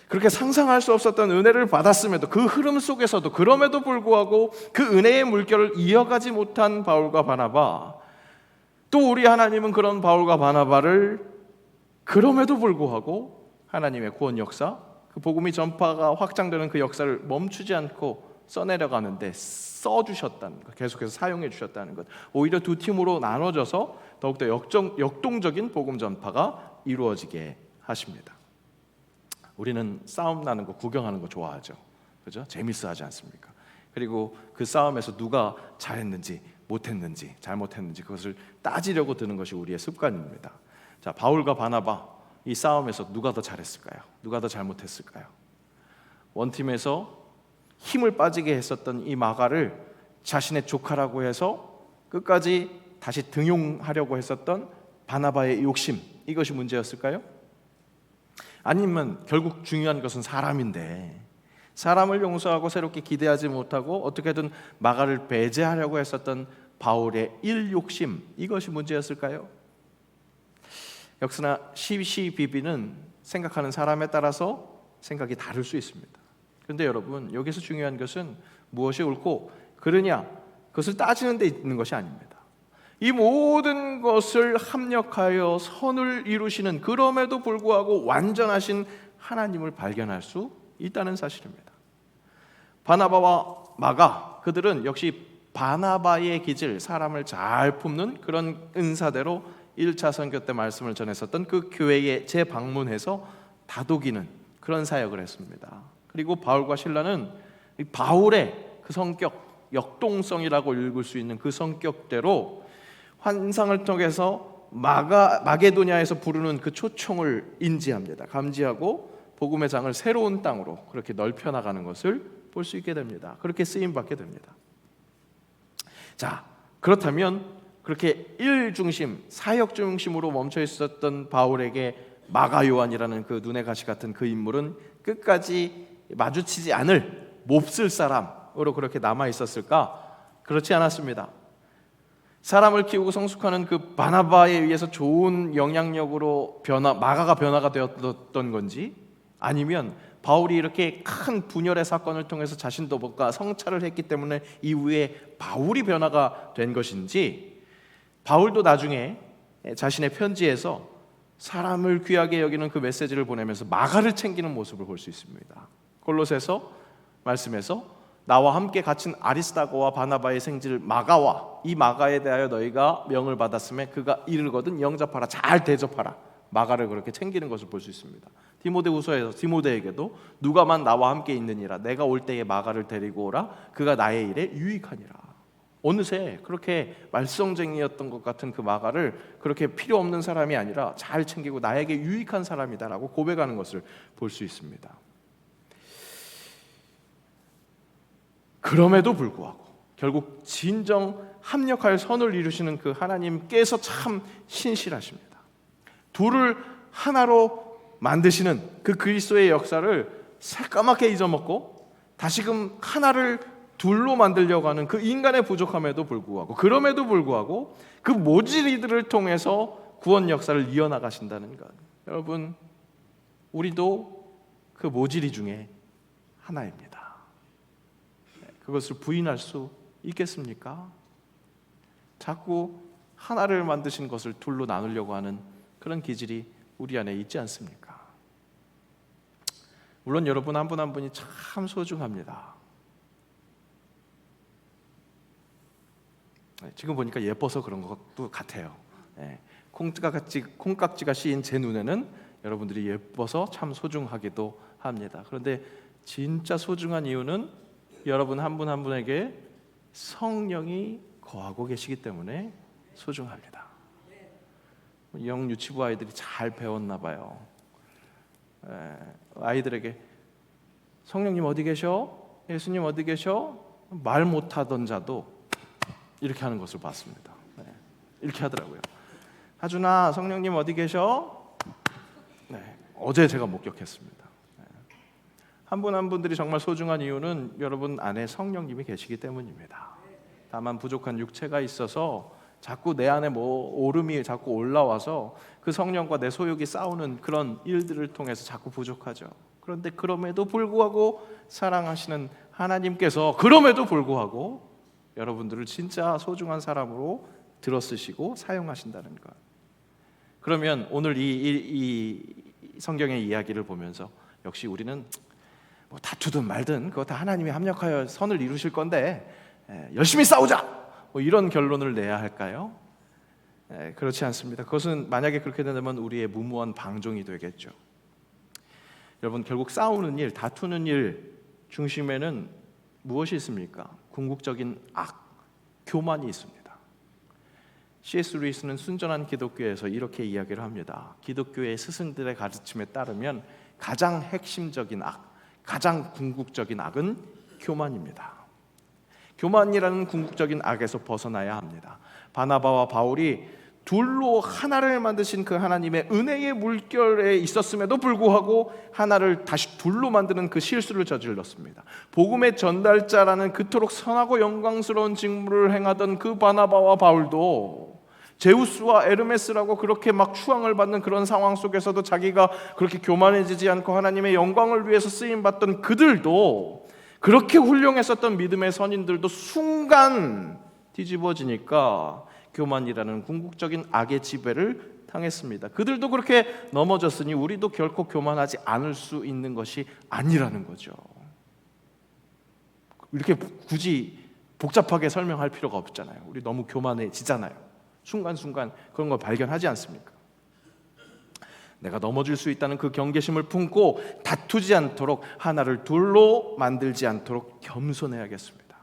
그렇게 상상할 수 없었던 은혜를 받았음에도, 그 흐름 속에서도, 그럼에도 불구하고 그 은혜의 물결을 이어가지 못한 바울과 바나바, 또 우리 하나님은 그런 바울과 바나바를 그럼에도 불구하고 하나님의 구원 역사, 그 복음이 전파가 확장되는 그 역사를 멈추지 않고 써내려가는데 써주셨다는 것, 계속해서 사용해 주셨다는 것, 오히려 두 팀으로 나눠져서 더욱더 역동적인 복음 전파가 이루어지게 하십니다. 우리는 싸움 나는 거 구경하는 거 좋아하죠. 그죠? 재밌어 하지 않습니까? 그리고 그 싸움에서 누가 잘했는지 못했는지 잘못했는지 그것을 따지려고 드는 것이 우리의 습관입니다. 자, 바울과 바나바 이 싸움에서 누가 더 잘했을까요? 누가 더 잘못했을까요? 원팀에서 힘을 빠지게 했었던 이 마가를 자신의 조카라고 해서 끝까지 다시 등용하려고 했었던 바나바의 욕심, 이것이 문제였을까요? 아니면 결국 중요한 것은 사람인데 사람을 용서하고 새롭게 기대하지 못하고 어떻게든 마가를 배제하려고 했었던 바울의 일욕심, 이것이 문제였을까요? 역시나 시시비비는 생각하는 사람에 따라서 생각이 다를 수 있습니다. 그런데 여러분, 여기서 중요한 것은 무엇이 옳고 그르냐, 그것을 따지는 데 있는 것이 아닙니다. 이 모든 것을 합력하여 선을 이루시는, 그럼에도 불구하고 완전하신 하나님을 발견할 수 있다는 사실입니다. 바나바와 마가, 그들은 역시 바나바의 기질, 사람을 잘 품는 그런 은사대로 1차 선교 때 말씀을 전했었던 그 교회에 재방문해서 다독이는 그런 사역을 했습니다. 그리고 바울과 실라는 바울의 그 성격, 역동성이라고 읽을 수 있는 그 성격대로 환상을 통해서 마게도냐에서 부르는 그 초청을 인지합니다. 감지하고 복음의 장을 새로운 땅으로 그렇게 넓혀 나가는 것을 볼 수 있게 됩니다. 그렇게 쓰임 받게 됩니다. 자, 그렇다면 그렇게 일 중심, 사역 중심으로 멈춰 있었던 바울에게 마가 요한이라는 그 눈의 가시 같은 그 인물은 끝까지 마주치지 않을 몹쓸 사람으로 그렇게 남아 있었을까? 그렇지 않았습니다. 사람을 키우고 성숙하는 그 바나바에 의해서 좋은 영향력으로 마가가 변화가 되었던 건지, 아니면 바울이 이렇게 큰 분열의 사건을 통해서 자신도 뭔가 성찰을 했기 때문에 이후에 바울이 변화가 된 것인지, 바울도 나중에 자신의 편지에서 사람을 귀하게 여기는 그 메시지를 보내면서 마가를 챙기는 모습을 볼 수 있습니다. 골로새서 말씀에서 나와 함께 갇힌 아리스다고와 바나바의 생질 마가와 이 마가에 대하여 너희가 명을 받았음에 그가 이르거든 영접하라, 잘 대접하라, 마가를 그렇게 챙기는 것을 볼 수 있습니다. 디모데후서에서 디모데에게도 누가만 나와 함께 있느니라, 내가 올 때에 마가를 데리고 오라, 그가 나의 일에 유익하니라. 어느새 그렇게 말썽쟁이였던 것 같은 그 마가를 그렇게 필요 없는 사람이 아니라 잘 챙기고 나에게 유익한 사람이다라고 고백하는 것을 볼 수 있습니다. 그럼에도 불구하고 결국 진정 합력하여 선을 이루시는 그 하나님께서 참 신실하십니다. 둘을 하나로 만드시는 그 그리스도의 역사를 새까맣게 잊어먹고 다시금 하나를 둘로 만들려고 하는 그 인간의 부족함에도 불구하고, 그럼에도 불구하고 그 모질이들을 통해서 구원 역사를 이어나가신다는 것, 여러분, 우리도 그 모질이 중에 하나입니다. 그것을 부인할 수 있겠습니까? 자꾸 하나를 만드신 것을 둘로 나누려고 하는 그런 기질이 우리 안에 있지 않습니까? 물론 여러분 한 분 한 분이 참 소중합니다. 지금 보니까 예뻐서 그런 것도 같아요. 콩깍지가 씌인 제 눈에는 여러분들이 예뻐서 참 소중하기도 합니다. 그런데 진짜 소중한 이유는 여러분 한 분 한 분에게 성령이 거하고 계시기 때문에 소중합니다. 영유치부 아이들이 잘 배웠나 봐요. 아이들에게 성령님 어디 계셔? 예수님 어디 계셔? 말 못하던 자도 이렇게 하는 것을 봤습니다. 이렇게 하더라고요. 하준아, 성령님 어디 계셔? 어제 제가 목격했습니다. 한 분 한 분들이 정말 소중한 이유는 여러분 안에 성령님이 계시기 때문입니다. 다만 부족한 육체가 있어서 자꾸 내 안에 오름이 자꾸 올라와서 그 성령과 내 소욕이 싸우는 그런 일들을 통해서 자꾸 부족하죠. 그런데 그럼에도 불구하고 사랑하시는 하나님께서 그럼에도 불구하고 여러분들을 진짜 소중한 사람으로 들어쓰시고 사용하신다는 것. 그러면 오늘 이 성경의 이야기를 보면서 역시 우리는 뭐 다투든 말든 그거 다 하나님이 합력하여 선을 이루실 건데 열심히 싸우자, 뭐 이런 결론을 내야 할까요? 그렇지 않습니다. 그것은 만약에 그렇게 된다면 우리의 무모한 방종이 되겠죠. 여러분, 결국 싸우는 일, 다투는 일 중심에는 무엇이 있습니까? 궁극적인 악, 교만이 있습니다. C.S. 루이스는 순전한 기독교에서 이렇게 이야기를 합니다. 기독교의 스승들의 가르침에 따르면 가장 핵심적인 악, 가장 궁극적인 악은 교만입니다. 교만이라는 궁극적인 악에서 벗어나야 합니다. 바나바와 바울이 둘로 하나를 만드신 그 하나님의 은혜의 물결에 있었음에도 불구하고 하나를 다시 둘로 만드는 그 실수를 저질렀습니다. 복음의 전달자라는 그토록 선하고 영광스러운 직무를 행하던 그 바나바와 바울도 제우스와 에르메스라고 그렇게 막 추앙을 받는 그런 상황 속에서도 자기가 그렇게 교만해지지 않고 하나님의 영광을 위해서 쓰임받던 그들도, 그렇게 훌륭했었던 믿음의 선인들도 순간 뒤집어지니까 교만이라는 궁극적인 악의 지배를 당했습니다. 그들도 그렇게 넘어졌으니 우리도 결코 교만하지 않을 수 있는 것이 아니라는 거죠. 이렇게 굳이 복잡하게 설명할 필요가 없잖아요. 우리 너무 교만해지잖아요. 순간순간 그런 걸 발견하지 않습니까? 내가 넘어질 수 있다는 그 경계심을 품고 다투지 않도록, 하나를 둘로 만들지 않도록 겸손해야겠습니다.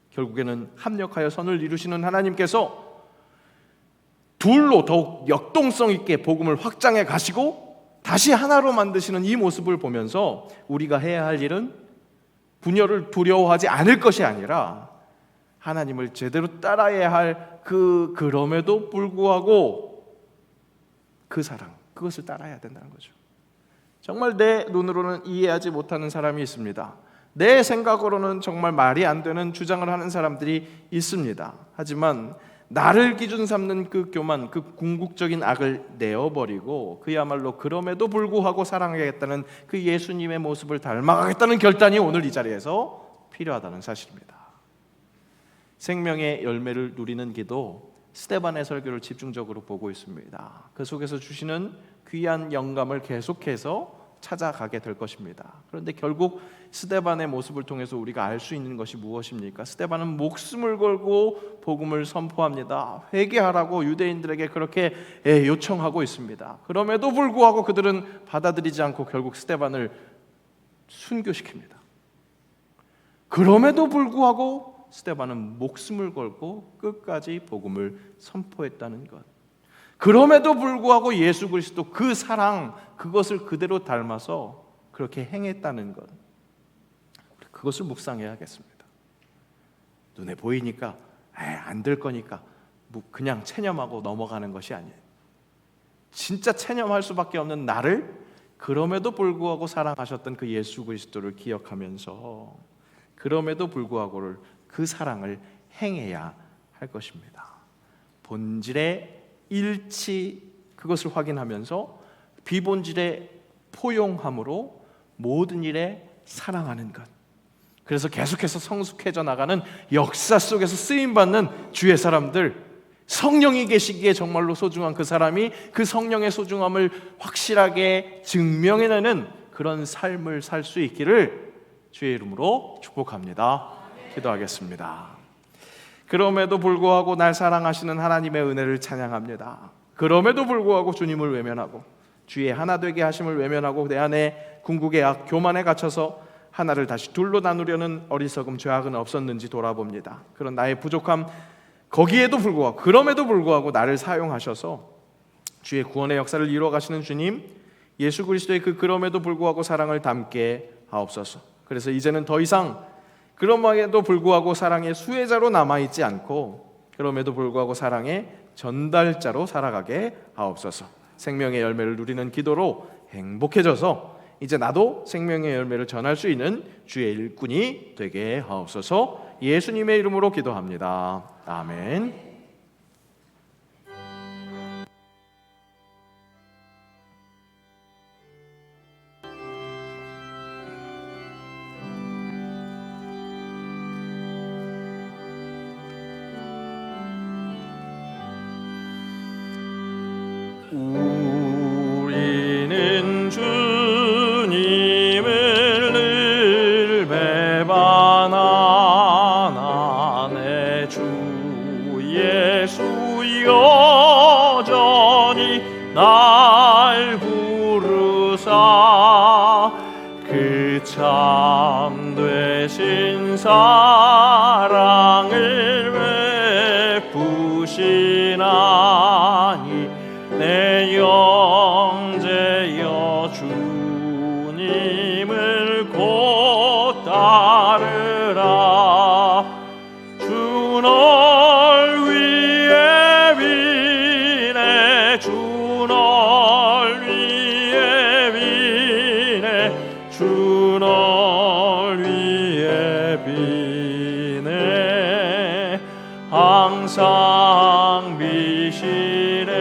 결국에는 합력하여 선을 이루시는 하나님께서 둘로 더욱 역동성 있게 복음을 확장해 가시고 다시 하나로 만드시는 이 모습을 보면서 우리가 해야 할 일은 분열을 두려워하지 않을 것이 아니라 하나님을 제대로 따라야 할 그럼에도 불구하고 그 사랑, 그것을 따라야 된다는 거죠. 정말 내 눈으로는 이해하지 못하는 사람이 있습니다. 내 생각으로는 정말 말이 안 되는 주장을 하는 사람들이 있습니다. 하지만 나를 기준 삼는 그 교만, 그 궁극적인 악을 내어버리고 그야말로 그럼에도 불구하고 사랑하겠다는 그 예수님의 모습을 닮아가겠다는 결단이 오늘 이 자리에서 필요하다는 사실입니다. 생명의 열매를 누리는 기도, 스데반의 설교를 집중적으로 보고 있습니다. 그 속에서 주시는 귀한 영감을 계속해서 찾아가게 될 것입니다. 그런데 결국 스데반의 모습을 통해서 우리가 알 수 있는 것이 무엇입니까? 스데반은 목숨을 걸고 복음을 선포합니다. 회개하라고 유대인들에게 그렇게 요청하고 있습니다. 그럼에도 불구하고 그들은 받아들이지 않고 결국 스데반을 순교시킵니다. 그럼에도 불구하고 스데반은 목숨을 걸고 끝까지 복음을 선포했다는 것. 그럼에도 불구하고 예수 그리스도 그 사랑, 그것을 그대로 닮아서 그렇게 행했다는 것, 그것을 묵상해야겠습니다. 눈에 보이니까 안 될 거니까 그냥 체념하고 넘어가는 것이 아니에요. 진짜 체념할 수밖에 없는 나를 그럼에도 불구하고 사랑하셨던 그 예수 그리스도를 기억하면서 그럼에도 불구하고 그 사랑을 행해야 할 것입니다. 본질의 일치, 그것을 확인하면서 비본질의 포용함으로 모든 일에 사랑하는 것. 그래서 계속해서 성숙해져 나가는 역사 속에서 쓰임받는 주의 사람들, 성령이 계시기에 정말로 소중한 그 사람이 그 성령의 소중함을 확실하게 증명해내는 그런 삶을 살 수 있기를 주의 이름으로 축복합니다. 기도하겠습니다. 그럼에도 불구하고 날 사랑하시는 하나님의 은혜를 찬양합니다. 그럼에도 불구하고 주님을 외면하고 주의 하나 되게 하심을 외면하고 내 안에 궁극의 악, 교만에 갇혀서 하나를 다시 둘로 나누려는 어리석음, 죄악은 없었는지 돌아봅니다. 그런 나의 부족함, 거기에도 불구하고, 그럼에도 불구하고 나를 사용하셔서 주의 구원의 역사를 이루어 가시는 주님, 예수 그리스도의 그럼에도 불구하고 사랑을 담게 하옵소서. 그래서 이제는 더 이상 그럼에도 불구하고 사랑의 수혜자로 남아있지 않고 그럼에도 불구하고 사랑의 전달자로 살아가게 하옵소서. 생명의 열매를 누리는 기도로 행복해져서 이제 나도 생명의 열매를 전할 수 있는 주의 일꾼이 되게 하옵소서. 예수님의 이름으로 기도합니다. 아멘. 우리는 주님을 하사 그 참되신 사랑을 베푸시나니 내 영제여 주님을 곧 따르라. 주 널 위해 비네 주 널 위해 비네 주 널 위해 비네 항상 비시네.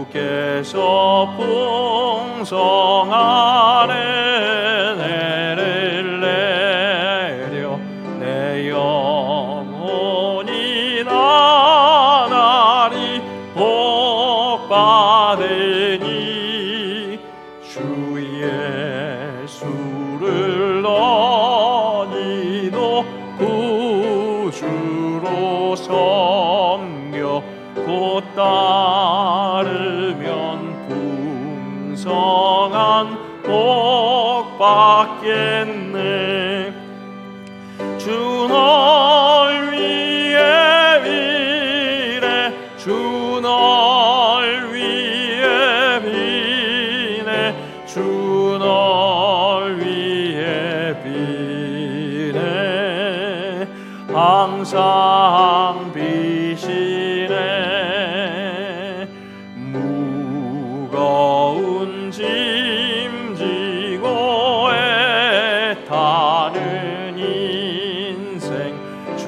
주께서 풍성한 은혜를 내려 내 영혼이 나날이 복받으니 주 예수를 너희도 구주로 섬겨 곧 따르면 풍성한 복 받겠네. 주 널 위해 비네 주 널 위해 비네 주 널 위해 비네 항상 비시네. 무거운 짐 지고 애타는 인생 주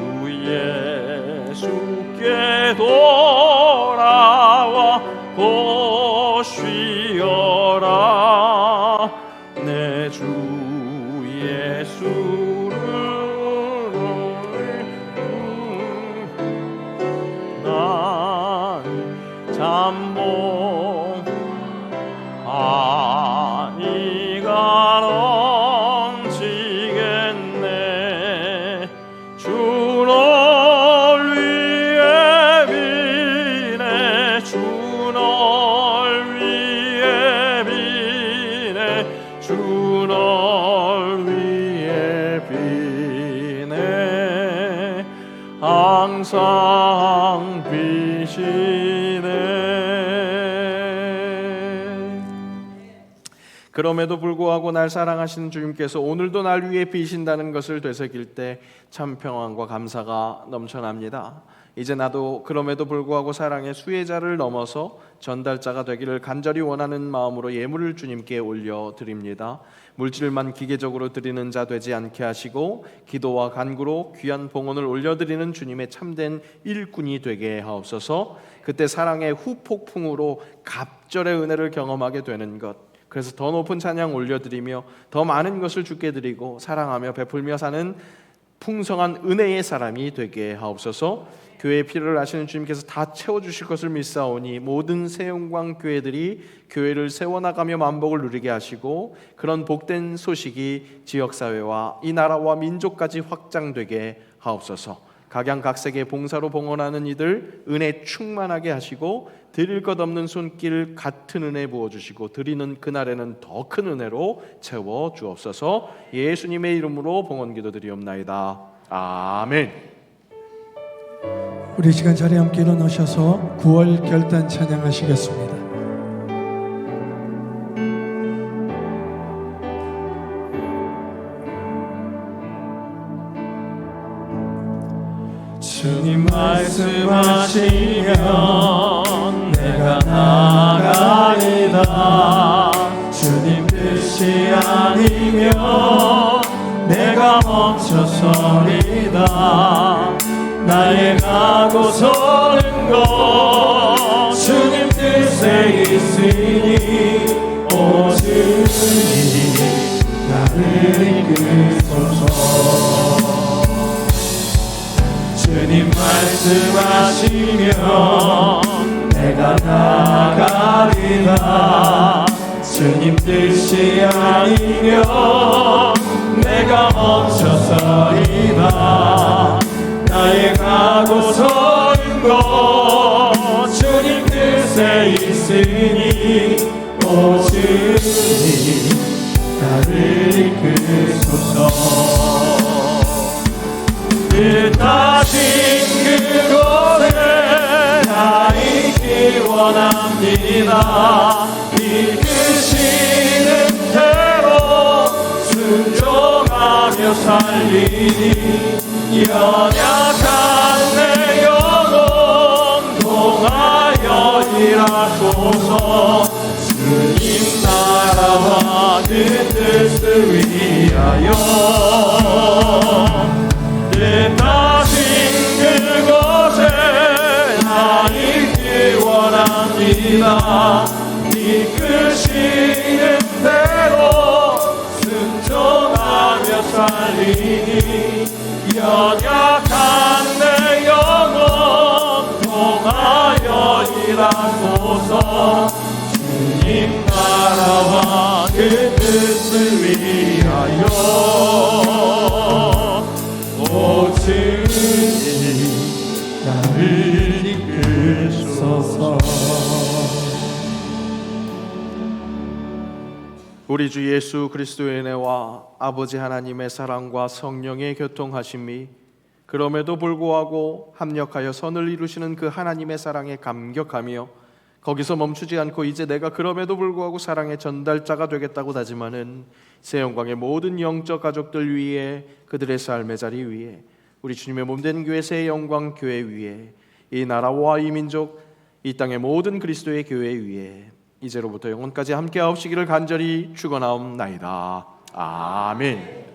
예수께 돌아와 곧 쉬어라. 내 주 예수를 난 잠봉 아니가 넘치겠네. 주 널 위해 비네 주 널 위해 비네 주 널 위해 비네 항상 비시네. 그럼에도 불구하고 날 사랑하시는 주님께서 오늘도 날 위해 비신다는 것을 되새길 때 참 평안과 감사가 넘쳐납니다. 이제 나도 그럼에도 불구하고 사랑의 수혜자를 넘어서 전달자가 되기를 간절히 원하는 마음으로 예물을 주님께 올려드립니다. 물질만 기계적으로 드리는 자 되지 않게 하시고 기도와 간구로 귀한 봉헌을 올려드리는 주님의 참된 일꾼이 되게 하옵소서. 그때 사랑의 후폭풍으로 갑절의 은혜를 경험하게 되는 것, 그래서 더 높은 찬양 올려드리며 더 많은 것을 주께 드리고 사랑하며 베풀며 사는 풍성한 은혜의 사람이 되게 하옵소서. 교회의 필요를 아시는 주님께서 다 채워주실 것을 믿사오니 모든 새영광 교회들이 교회를 세워나가며 만복을 누리게 하시고 그런 복된 소식이 지역사회와 이 나라와 민족까지 확장되게 하옵소서. 각양각색의 봉사로 봉헌하는 이들 은혜 충만하게 하시고 드릴 것 없는 손길 같은 은혜 부어주시고 드리는 그날에는 더 큰 은혜로 채워 주옵소서. 예수님의 이름으로 봉헌기도 드리옵나이다. 아멘. 우리 시간 자리에 함께 일어나셔서 9월 결단 찬양하시겠습니다. 주님 말씀하시면 내가 나가리다. 주님 뜻이 아니면 내가 멈춰서리다. 나의 가고 서는 것 주님 뜻에 있으니 오 주님 나를 이끄소서. 주님 말씀하시면 내가 나가리다. 주님 뜻이 아니면 내가 멈춰서리다. 나의 가고 서는 곳 주님 뜻에 있으니 오 주님 나를 이끄소서 뜻하신 그곳에 나 있기 원합니다. 이끄시는 대로 순종하며 살리니 연약한 내 영혼 동하여 일하소서 주님 나라와 그 뜻을 위하여 뜻하신 그곳에 나 있기 원합니다. 이끄시는 대로 순종하며 살리니 연약한 내 영혼 통하여 일하소서 주님 나라와 그 뜻을 위하여 오 주님 나를 이끄소서. 우리 주 예수 그리스도의 은혜와 아버지 하나님의 사랑과 성령의 교통하심이 그럼에도 불구하고 합력하여 선을 이루시는 그 하나님의 사랑에 감격하며 거기서 멈추지 않고 이제 내가 그럼에도 불구하고 사랑의 전달자가 되겠다고 다짐하는 새 영광의 모든 영적 가족들 위에 그들의 삶의 자리 위에 우리 주님의 몸된 교회 새 영광 교회 위에 이 나라와 이 민족 이 땅의 모든 그리스도의 교회 위에 이제로부터 영원까지 함께 하옵시기를 간절히 축원하옵나이다. 아멘.